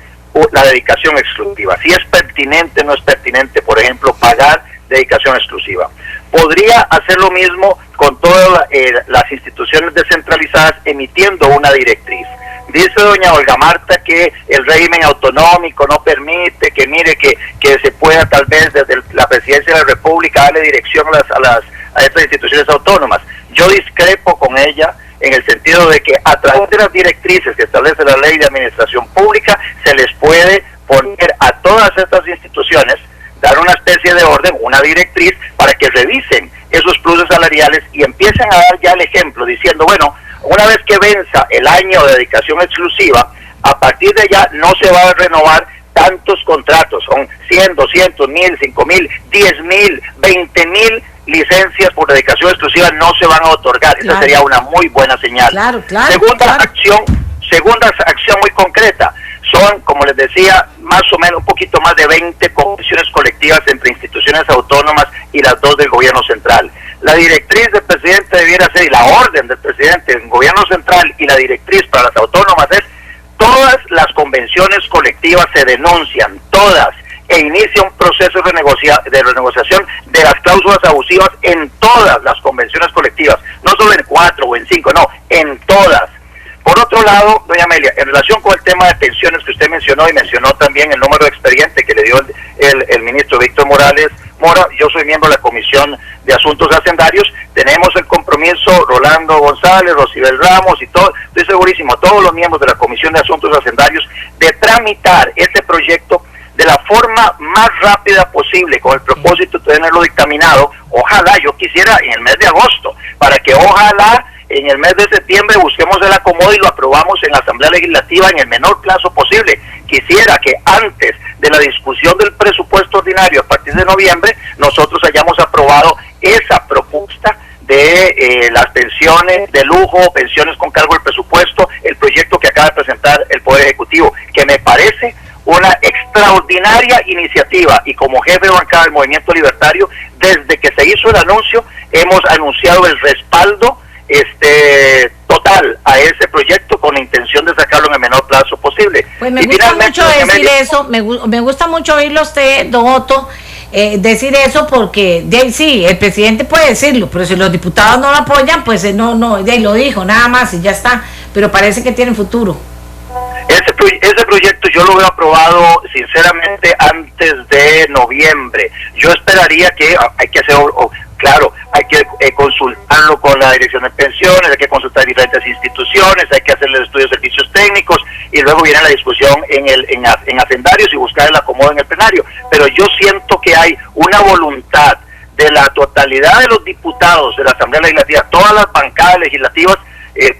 la dedicación exclusiva, si es pertinente o no es pertinente, por ejemplo, pagar dedicación exclusiva. Podría hacer lo mismo con todas las instituciones descentralizadas emitiendo una directriz. Dice doña Olga Marta que el régimen autonómico no permite, que mire que se pueda tal vez desde la presidencia de la República darle dirección a estas instituciones autónomas. Yo discrepo con ella en el sentido de que a través de las directrices que establece la Ley de Administración Pública se les puede poner a todas estas instituciones, dar una especie de orden, una directriz para que revisen esos pluses salariales y empiecen a dar ya el ejemplo diciendo, bueno, una vez que venza el año de dedicación exclusiva, a partir de allá no se va a renovar tantos contratos, son 100, 200, 1000, 5000, 10,000, 20,000 licencias por dedicación exclusiva no se van a otorgar. Claro. Esa sería una muy buena señal. Claro. Segunda acción muy concreta, son, como les decía, más o menos un poquito más de 20 convenciones colectivas entre instituciones autónomas y las 2 del gobierno central. La directriz del presidente debiera ser, y la orden del presidente del gobierno central y la directriz para las autónomas es, todas las convenciones colectivas se denuncian, todas, e inicia un proceso de renegociación de las cláusulas abusivas en todas las convenciones colectivas, no solo en 4 o en 5, no, en todas. Por otro lado, doña Amelia, en relación con el tema de pensiones que usted mencionó y mencionó también el número de expediente que le dio el ministro Víctor Morales Mora, yo soy miembro de la Comisión de Asuntos Hacendarios, tenemos el compromiso, Rolando González, Rosibel Ramos y todo, estoy segurísimo, todos los miembros de la Comisión de Asuntos Hacendarios, de tramitar este proyecto de la forma más rápida posible, con el propósito de tenerlo dictaminado, ojalá, yo quisiera en el mes de agosto, para que ojalá en el mes de septiembre busquemos el acomodo y lo aprobamos en la Asamblea Legislativa en el menor plazo posible. Quisiera que antes de la discusión del presupuesto ordinario a partir de noviembre, nosotros hayamos aprobado esa propuesta de las pensiones de lujo, pensiones con cargo al presupuesto, el proyecto que acaba de presentar el Poder Ejecutivo, que me parece una extraordinaria iniciativa, y como jefe de bancada del Movimiento Libertario, desde que se hizo el anuncio, hemos anunciado el respaldo total a ese proyecto con la intención de sacarlo en el menor plazo posible. Pues me gusta mucho decir eso, me gusta mucho oírlo usted, don Otto, decir eso, porque sí, el presidente puede decirlo, pero si los diputados no lo apoyan, pues no, lo dijo, nada más y ya está, pero parece que tiene futuro. Ese proyecto yo lo veo aprobado sinceramente antes de noviembre. Yo esperaría que hay que hacer Claro, hay que consultarlo con la dirección de pensiones, hay que consultar diferentes instituciones, hay que hacerle estudios de servicios técnicos y luego viene la discusión en hacendarios y buscar el acomodo en el plenario. Pero yo siento que hay una voluntad de la totalidad de los diputados de la Asamblea Legislativa, todas las bancadas legislativas,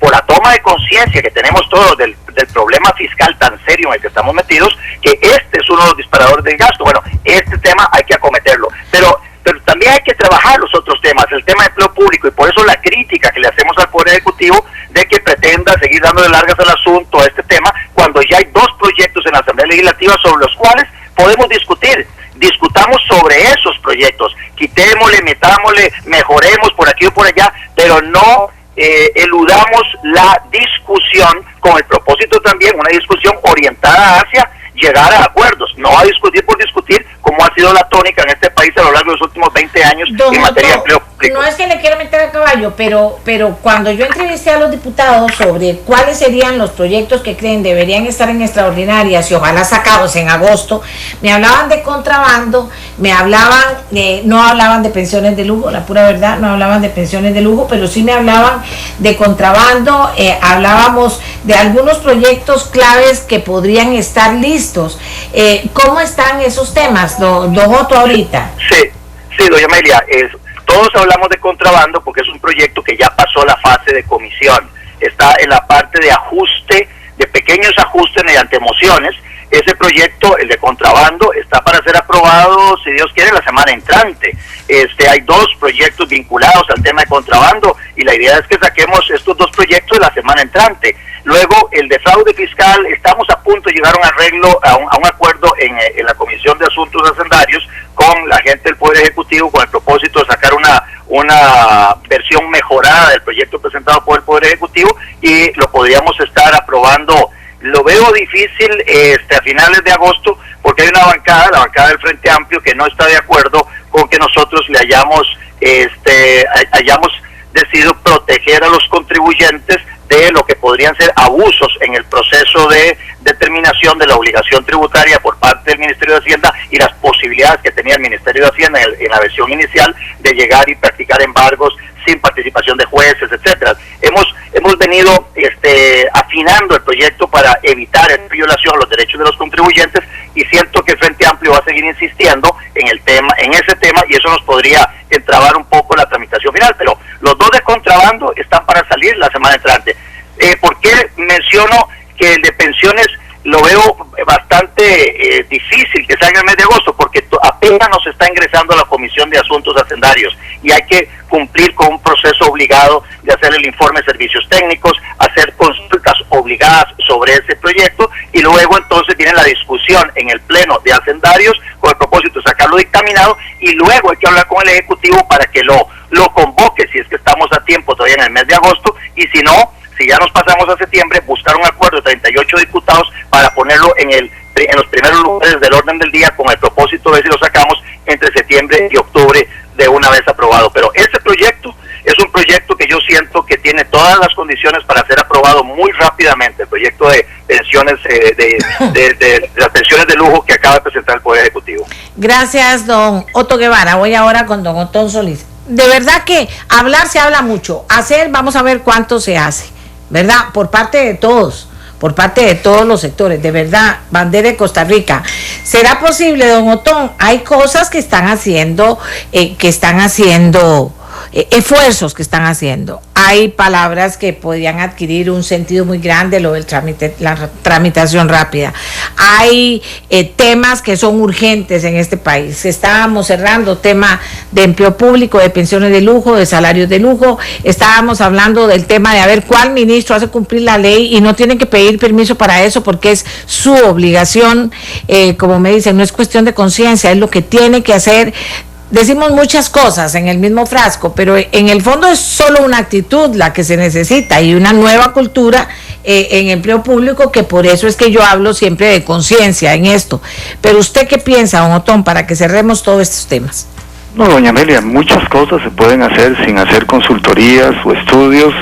por la toma de conciencia que tenemos todos del problema fiscal tan serio en el que estamos metidos, que este es uno de los disparadores del gasto. Bueno, este tema hay que acometerlo, pero también hay que trabajar los otros temas, el tema de empleo público, y por eso la crítica que le hacemos al Poder Ejecutivo de que pretenda seguir dándole largas al asunto, a este tema, cuando ya hay 2 proyectos en la Asamblea Legislativa sobre los cuales podemos discutir. Discutamos sobre esos proyectos, quitémosle, metámosle, mejoremos por aquí o por allá, pero no eludamos la discusión con el propósito también, una discusión orientada hacia llegar a acuerdos, no a discutir por discutir, como ha sido la tónica en este país a lo largo de los últimos 20 años en materia de empleo público. No es que le quiera meter a caballo, pero cuando yo entrevisté a los diputados sobre cuáles serían los proyectos que creen deberían estar en extraordinarias y ojalá sacados en agosto, me hablaban de contrabando, no hablaban de pensiones de lujo, la pura verdad, no hablaban de pensiones de lujo, pero sí me hablaban de contrabando, hablábamos de algunos proyectos claves que podrían estar listos. ¿Cómo están esos temas, don Otto, ahorita? Sí, doña Amelia, todos hablamos de contrabando porque es un proyecto que ya pasó la fase de comisión, está en la parte de ajuste, de pequeños ajustes mediante mociones. Ese proyecto, el de contrabando, está para ser aprobado, si Dios quiere, la semana entrante. Hay 2 proyectos vinculados al tema de contrabando y la idea es que saquemos estos 2 proyectos la semana entrante. Luego, el de fraude fiscal, estamos a punto de llegar a un arreglo, a un acuerdo en la Comisión de Asuntos Hacendarios con la gente del Poder Ejecutivo con el propósito de sacar una versión mejorada del proyecto presentado por el Poder Ejecutivo y lo podríamos estar aprobando. Lo veo difícil a finales de agosto porque hay una bancada, la bancada del Frente Amplio, que no está de acuerdo con que nosotros le hayamos decidido proteger a los contribuyentes de lo que podrían ser abusos en el proceso de determinación de la obligación tributaria por parte del Ministerio de Hacienda y las posibilidades que tenía el Ministerio de Hacienda en la versión inicial de llegar y practicar embargos sin participación de jueces, etcétera. Hemos venido afinando el proyecto para evitar la violación a los derechos de los contribuyentes y siento que el Frente Amplio va a seguir insistiendo en ese tema y eso nos podría entrabar un poco la tramitación final, pero los 2 de contrabando están para salir la semana entrante. ¿Por qué menciono que el de pensiones lo veo bastante difícil que salga el mes de agosto? Porque apenas nos está ingresando a la Comisión de Asuntos Hacendarios y hay que cumplir con un proceso obligado de hacer el informe de servicios técnicos, hacer consultas obligadas sobre ese proyecto y luego entonces viene la discusión en el Pleno de Hacendarios con el propósito de sacarlo dictaminado y luego hay que hablar con el Ejecutivo para que lo convoque si es que estamos a tiempo todavía en el mes de agosto y si no, si ya nos pasamos a septiembre, buscar un acuerdo de 38 diputados para ponerlo en los primeros lugares del orden del día con el propósito de ver si lo sacamos entre septiembre y octubre de una vez aprobado. Pero este proyecto es un proyecto que yo siento que tiene todas las condiciones para ser aprobado muy rápidamente, el proyecto de pensiones de las pensiones de lujo que acaba de presentar el Poder Ejecutivo. Gracias, don Otto Guevara. Voy ahora con don Otón Solís. De verdad que hablar se habla mucho, hacer vamos a ver cuánto se hace, ¿verdad? Por parte de todos los sectores, de verdad, bandera de Costa Rica. ¿Será posible, don Otón? Hay cosas que están haciendo, esfuerzos que están haciendo. Hay palabras que podrían adquirir un sentido muy grande, lo del trámite, la tramitación rápida. Hay temas que son urgentes en este país. Estábamos cerrando tema de empleo público, de pensiones de lujo, de salarios de lujo. Estábamos hablando del tema de a ver cuál ministro hace cumplir la ley y no tienen que pedir permiso para eso porque es su obligación. Como me dicen, no es cuestión de conciencia, es lo que tiene que hacer. Decimos muchas cosas en el mismo frasco, pero en el fondo es solo una actitud la que se necesita y una nueva cultura en empleo público, que por eso es que yo hablo siempre de conciencia en esto. Pero ¿usted qué piensa, don Otón, para que cerremos todos estos temas? No, doña Amelia, muchas cosas se pueden hacer sin hacer consultorías o estudios,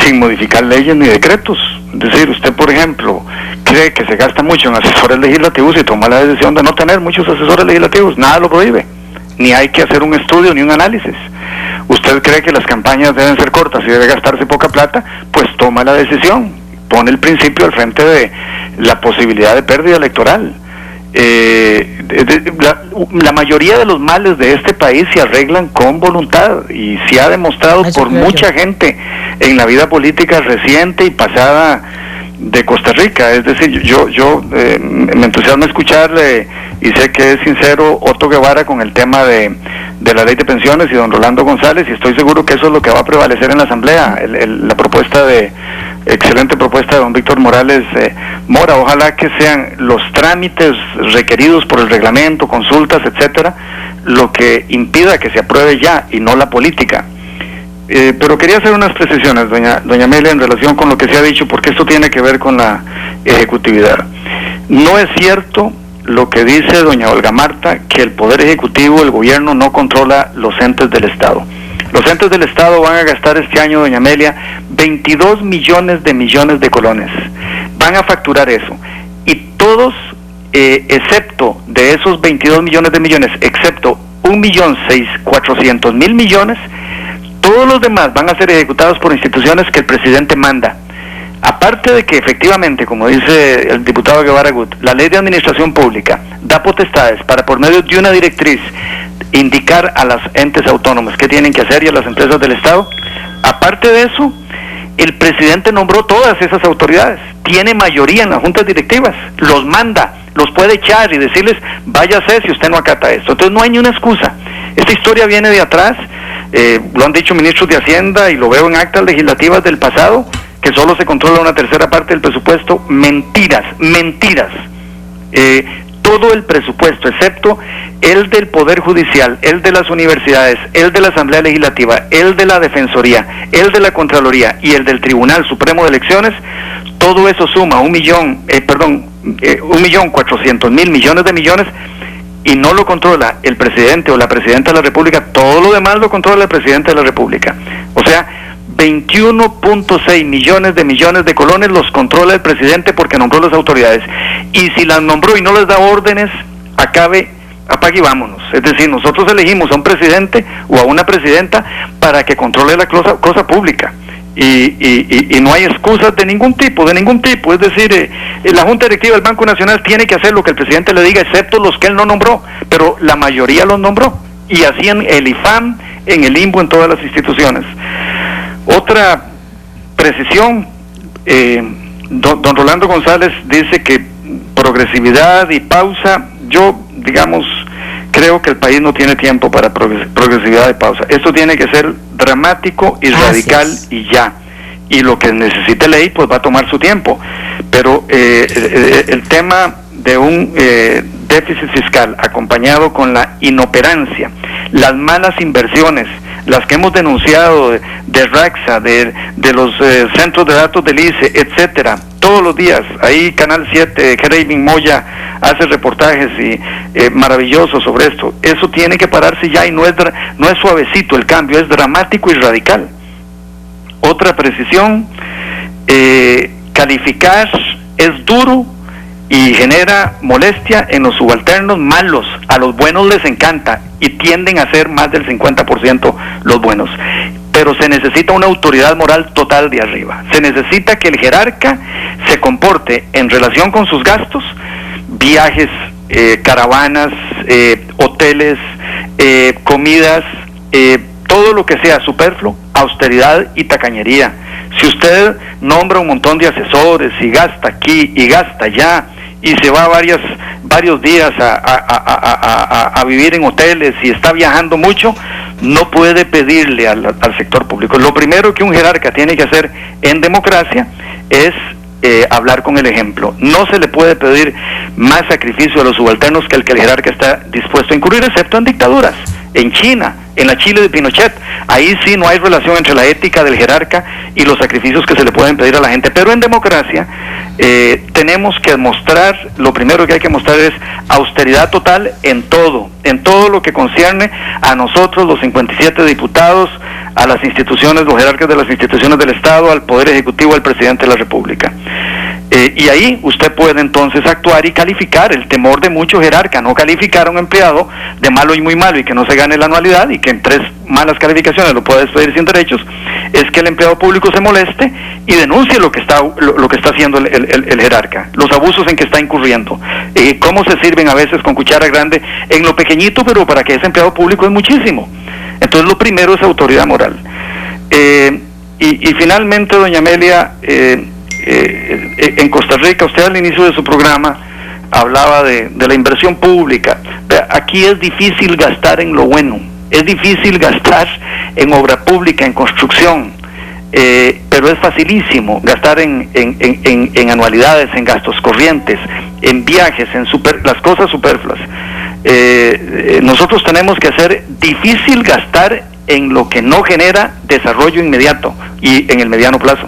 sin modificar leyes ni decretos. Es decir, usted, por ejemplo, cree que se gasta mucho en asesores legislativos y toma la decisión de no tener muchos asesores legislativos, nada lo prohíbe. Ni hay que hacer un estudio ni un análisis. ¿Usted cree que las campañas deben ser cortas y debe gastarse poca plata? Pues toma la decisión, pone el principio al frente de la posibilidad de pérdida electoral. La mayoría de los males de este país se arreglan con voluntad y se ha demostrado por mucha gente en la vida política reciente y pasada de Costa Rica. Es decir, yo me entusiasma escucharle y sé que es sincero Otto Guevara con el tema de la ley de pensiones y don Rolando González, y estoy seguro que eso es lo que va a prevalecer en la Asamblea, la excelente propuesta de don Víctor Morales Mora. Ojalá que sean los trámites requeridos por el reglamento, consultas, etcétera, lo que impida que se apruebe ya y no la política. Pero quería hacer unas precisiones, doña Amelia, en relación con lo que se ha dicho, porque esto tiene que ver con la ejecutividad. No es cierto lo que dice doña Olga Marta, que el Poder Ejecutivo, el gobierno, no controla los entes del Estado. Los entes del Estado van a gastar este año, doña Amelia, 22 millones de colones. Van a facturar eso. Y todos, excepto de esos 22 millones, excepto 1.400.000 millones, todos los demás van a ser ejecutados por instituciones que el presidente manda. Aparte de que efectivamente, como dice el diputado Guevara Gut, la ley de administración pública da potestades para, por medio de una directriz, indicar a los entes autónomos qué tienen que hacer y a las empresas del Estado. Aparte de eso, el presidente nombró todas esas autoridades, tiene mayoría en las juntas directivas, los manda, los puede echar y decirles, váyase si usted no acata esto. Entonces no hay ni una excusa. Esta historia viene de atrás, lo han dicho ministros de Hacienda y lo veo en actas legislativas del pasado, que solo se controla una tercera parte del presupuesto. Mentiras. Todo el presupuesto, excepto el del Poder Judicial, el de las universidades, el de la Asamblea Legislativa, el de la Defensoría, el de la Contraloría y el del Tribunal Supremo de Elecciones, todo eso suma 1.400.000 millones de millones, y no lo controla el presidente o la presidenta de la República. Todo lo demás lo controla el presidente de la República. O sea, 21.6 millones de colones los controla el presidente porque nombró las autoridades, y si las nombró y no les da órdenes, apague y vámonos. Es decir, nosotros elegimos a un presidente o a una presidenta para que controle la cosa pública, y no hay excusas de ningún tipo. Es decir, la Junta Directiva del Banco Nacional tiene que hacer lo que el presidente le diga, excepto los que él no nombró, pero la mayoría los nombró, y así en el IFAM, en el INBU, en todas las instituciones. Otra precisión, don Rolando González dice que progresividad y pausa. Yo, creo que el país no tiene tiempo para progresividad y pausa. Esto tiene que ser dramático y radical y ya. Y lo que necesite ley, pues va a tomar su tiempo. Pero el tema de un déficit fiscal acompañado con la inoperancia, las malas inversiones, las que hemos denunciado de Raxa, de los centros de datos del ICE, etcétera, todos los días. Ahí Canal 7, Kereivin Moya hace reportajes maravillosos sobre esto. Eso tiene que pararse ya, y no es suavecito el cambio, es dramático y radical. Otra precisión, calificar es duro y genera molestia en los subalternos malos. A los buenos les encanta y tienden a ser más del 50% los buenos. Pero se necesita una autoridad moral total de arriba. Se necesita que el jerarca se comporte en relación con sus gastos, viajes, caravanas, hoteles, comidas, todo lo que sea superfluo, austeridad y tacañería. Si usted nombra un montón de asesores y gasta aquí y gasta allá, y se va varios días a vivir en hoteles y está viajando mucho, no puede pedirle al sector público. Lo primero que un jerarca tiene que hacer en democracia es hablar con el ejemplo. No se le puede pedir más sacrificio a los subalternos que el jerarca está dispuesto a incurrir, excepto en dictaduras. En China, en la Chile de Pinochet, ahí sí no hay relación entre la ética del jerarca y los sacrificios que se le pueden pedir a la gente. Pero en democracia tenemos que mostrar, lo primero que hay que mostrar es austeridad total en todo lo que concierne a nosotros, los 57 diputados, a las instituciones, los jerarcas de las instituciones del Estado, al Poder Ejecutivo, al Presidente de la República. Y ahí usted puede entonces actuar y calificar. El temor de muchos jerarcas, no calificar a un empleado de malo y muy malo y que no se gane la anualidad y que en 3 malas calificaciones lo pueda despedir sin derechos, es que el empleado público se moleste y denuncie lo que está haciendo el jerarca, los abusos en que está incurriendo, cómo se sirven a veces con cuchara grande en lo pequeñito, pero para que ese empleado público es muchísimo. Entonces lo primero es autoridad moral. Y finalmente, doña Amelia, en Costa Rica, usted al inicio de su programa hablaba de la inversión pública. Aquí es difícil gastar en lo bueno, es difícil gastar en obra pública, en construcción, pero es facilísimo gastar en anualidades, en gastos corrientes, en viajes, en las cosas superfluas. Nosotros tenemos que hacer difícil gastar en lo que no genera desarrollo inmediato y en el mediano plazo,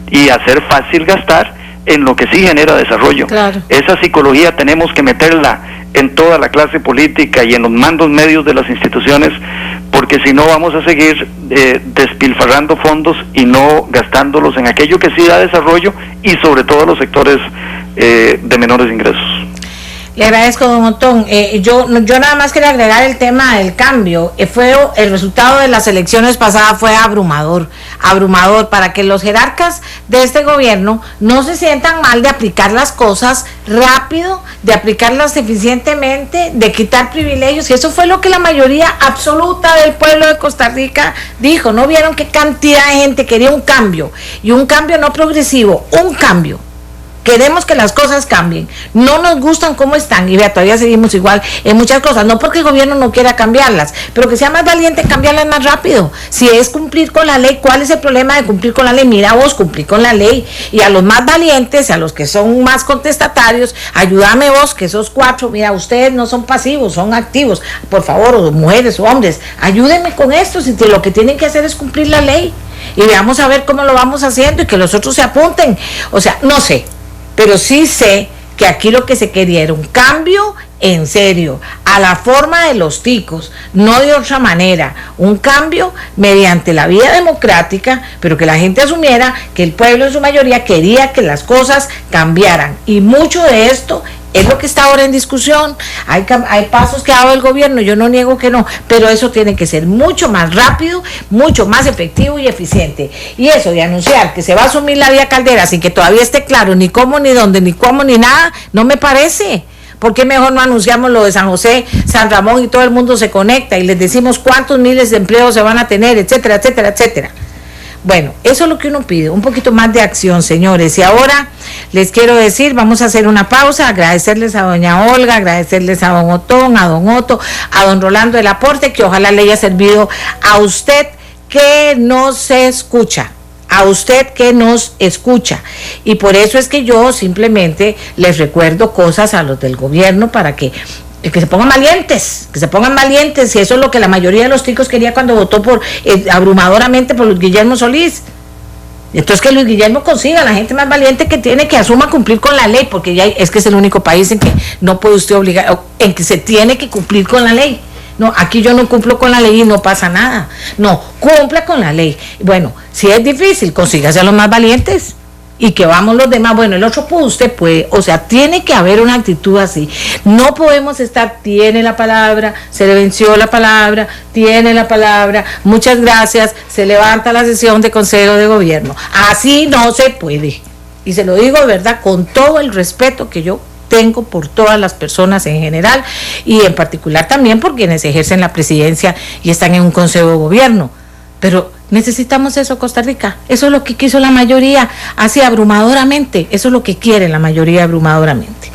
y hacer fácil gastar en lo que sí genera desarrollo. Claro. Esa psicología tenemos que meterla en toda la clase política y en los mandos medios de las instituciones, porque si no vamos a seguir despilfarrando fondos y no gastándolos en aquello que sí da desarrollo y sobre todo los sectores de menores ingresos. Le agradezco, don Otón. Yo nada más quería agregar el tema del cambio. El resultado de las elecciones pasadas fue abrumador para que los jerarcas de este gobierno no se sientan mal de aplicar las cosas rápido, de aplicarlas eficientemente, de quitar privilegios, y eso fue lo que la mayoría absoluta del pueblo de Costa Rica dijo. ¿No vieron qué cantidad de gente quería un cambio? Y un cambio no progresivo, un cambio. Queremos que las cosas cambien, no nos gustan como están, y vea, todavía seguimos igual en muchas cosas, no porque el gobierno no quiera cambiarlas, pero que sea más valiente en cambiarlas más rápido. Si es cumplir con la ley, ¿cuál es el problema de cumplir con la ley? Mira vos, cumplir con la ley. Y a los más valientes, a los que son más contestatarios, ayúdame vos, que esos 4, mira, ustedes no son pasivos, son activos, por favor, o mujeres o hombres, ayúdenme con esto, si lo que tienen que hacer es cumplir la ley, y veamos a ver cómo lo vamos haciendo, y que los otros se apunten. O sea, no sé, pero sí sé que aquí lo que se quería era un cambio en serio, a la forma de los ticos, no de otra manera, un cambio mediante la vía democrática, pero que la gente asumiera que el pueblo en su mayoría quería que las cosas cambiaran, y mucho de esto es lo que está ahora en discusión. Hay pasos que ha dado el gobierno, yo no niego que no, pero eso tiene que ser mucho más rápido, mucho más efectivo y eficiente. Y eso de anunciar que se va a asumir la vía Caldera sin que todavía esté claro ni cómo, ni dónde, ni cómo, ni nada, no me parece. ¿Por qué mejor no anunciamos lo de San José, San Ramón, y todo el mundo se conecta y les decimos cuántos miles de empleos se van a tener, etcétera, etcétera, etcétera? Bueno, eso es lo que uno pide, un poquito más de acción, señores. Y ahora les quiero decir, vamos a hacer una pausa, agradecerles a doña Olga, agradecerles a don Otón, a don Otto, a don Rolando el aporte, que ojalá le haya servido a usted que nos escucha. A usted que nos escucha, y por eso es que yo simplemente les recuerdo cosas a los del gobierno para que se pongan valientes, y eso es lo que la mayoría de los ticos quería cuando votó abrumadoramente por Luis Guillermo Solís. Entonces que Luis Guillermo consiga la gente más valiente que tiene, que asuma cumplir con la ley, porque ya es que es el único país en que no puede usted obligar, en que se tiene que cumplir con la ley. No, aquí yo no cumplo con la ley y no pasa nada. No, cumpla con la ley. Bueno, si es difícil, consígase a los más valientes y que vamos los demás. Bueno, el otro pues usted puede, o sea, tiene que haber una actitud así. No podemos estar, tiene la palabra, se le venció la palabra, tiene la palabra, muchas gracias, se levanta la sesión de Consejo de Gobierno. Así no se puede. Y se lo digo de verdad, con todo el respeto que yo tengo por todas las personas en general, y en particular también por quienes ejercen la presidencia y están en un Consejo de Gobierno. Pero necesitamos eso, Costa Rica. Eso es lo que quiso la mayoría, así abrumadoramente. Eso es lo que quiere la mayoría abrumadoramente.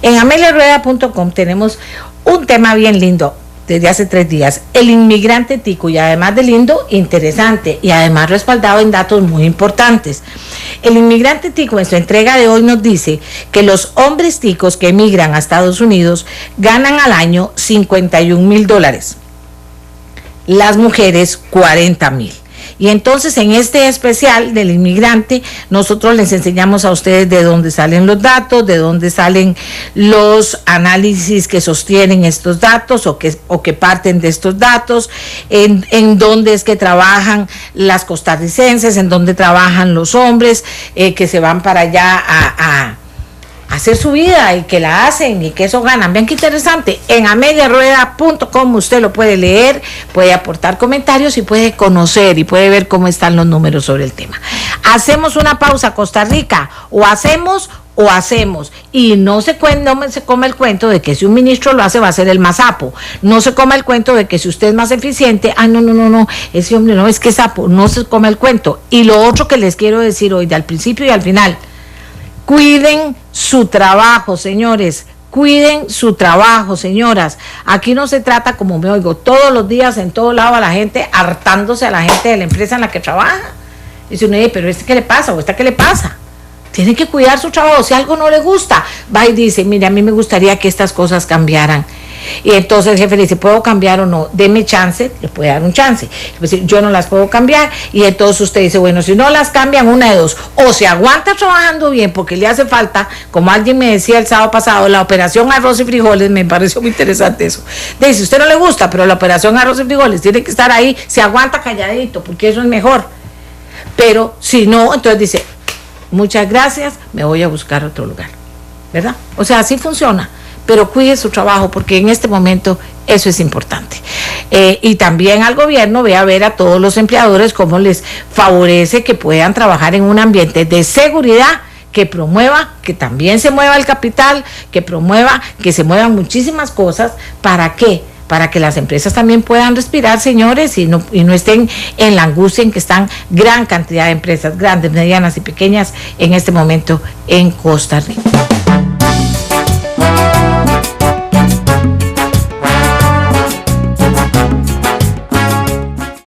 En ameliarueda.com tenemos un tema bien lindo desde hace 3 días. El inmigrante tico, y además de lindo, interesante, y además respaldado en datos muy importantes. El inmigrante tico en su entrega de hoy nos dice que los hombres ticos que emigran a Estados Unidos ganan al año $51,000. Las mujeres $40,000. Y entonces en este especial del inmigrante, nosotros les enseñamos a ustedes de dónde salen los datos, de dónde salen los análisis que sostienen estos datos o que parten de estos datos, en dónde es que trabajan las costarricenses, en dónde trabajan los hombres que se van para allá a hacer su vida y que la hacen y que eso ganan. Vean qué interesante, en amediarueda.com usted lo puede leer, puede aportar comentarios y puede conocer y puede ver cómo están los números sobre el tema. Hacemos una pausa, Costa Rica, o hacemos, y no se come el cuento de que si un ministro lo hace va a ser el más sapo, no se come el cuento de que si usted es más eficiente, no, ese hombre no es que es sapo, no se come el cuento. Y lo otro que les quiero decir hoy, al principio y al final, cuiden su trabajo, señores, cuiden su trabajo, señoras. Aquí no se trata, como me oigo todos los días en todo lado, a la gente hartándose a la gente de la empresa en la que trabaja. Dice uno, pero ¿qué le pasa? ¿O esta qué le pasa? Tienen que cuidar su trabajo. Si algo no le gusta, va y dice, mire, a mí me gustaría que estas cosas cambiaran. Y entonces el jefe le dice, ¿puedo cambiar o no? Deme chance, le puede dar un chance. Pues, yo no las puedo cambiar. Y entonces usted dice, bueno, si no las cambian, una de dos. O se aguanta trabajando bien porque le hace falta, como alguien me decía el sábado pasado, la operación arroz y frijoles, me pareció muy interesante eso. Dice, usted no le gusta, pero la operación arroz y frijoles tiene que estar ahí, se aguanta calladito, porque eso es mejor. Pero si no, entonces dice, muchas gracias, me voy a buscar otro lugar, ¿verdad? O sea, así funciona, pero cuide su trabajo porque en este momento eso es importante. Y también al gobierno ve a ver a todos los empleadores cómo les favorece que puedan trabajar en un ambiente de seguridad que promueva, que también se mueva el capital, que promueva, que se muevan muchísimas cosas. ¿Para qué? Para que las empresas también puedan respirar, señores, y no estén en la angustia en que están gran cantidad de empresas, grandes, medianas y pequeñas, en este momento en Costa Rica.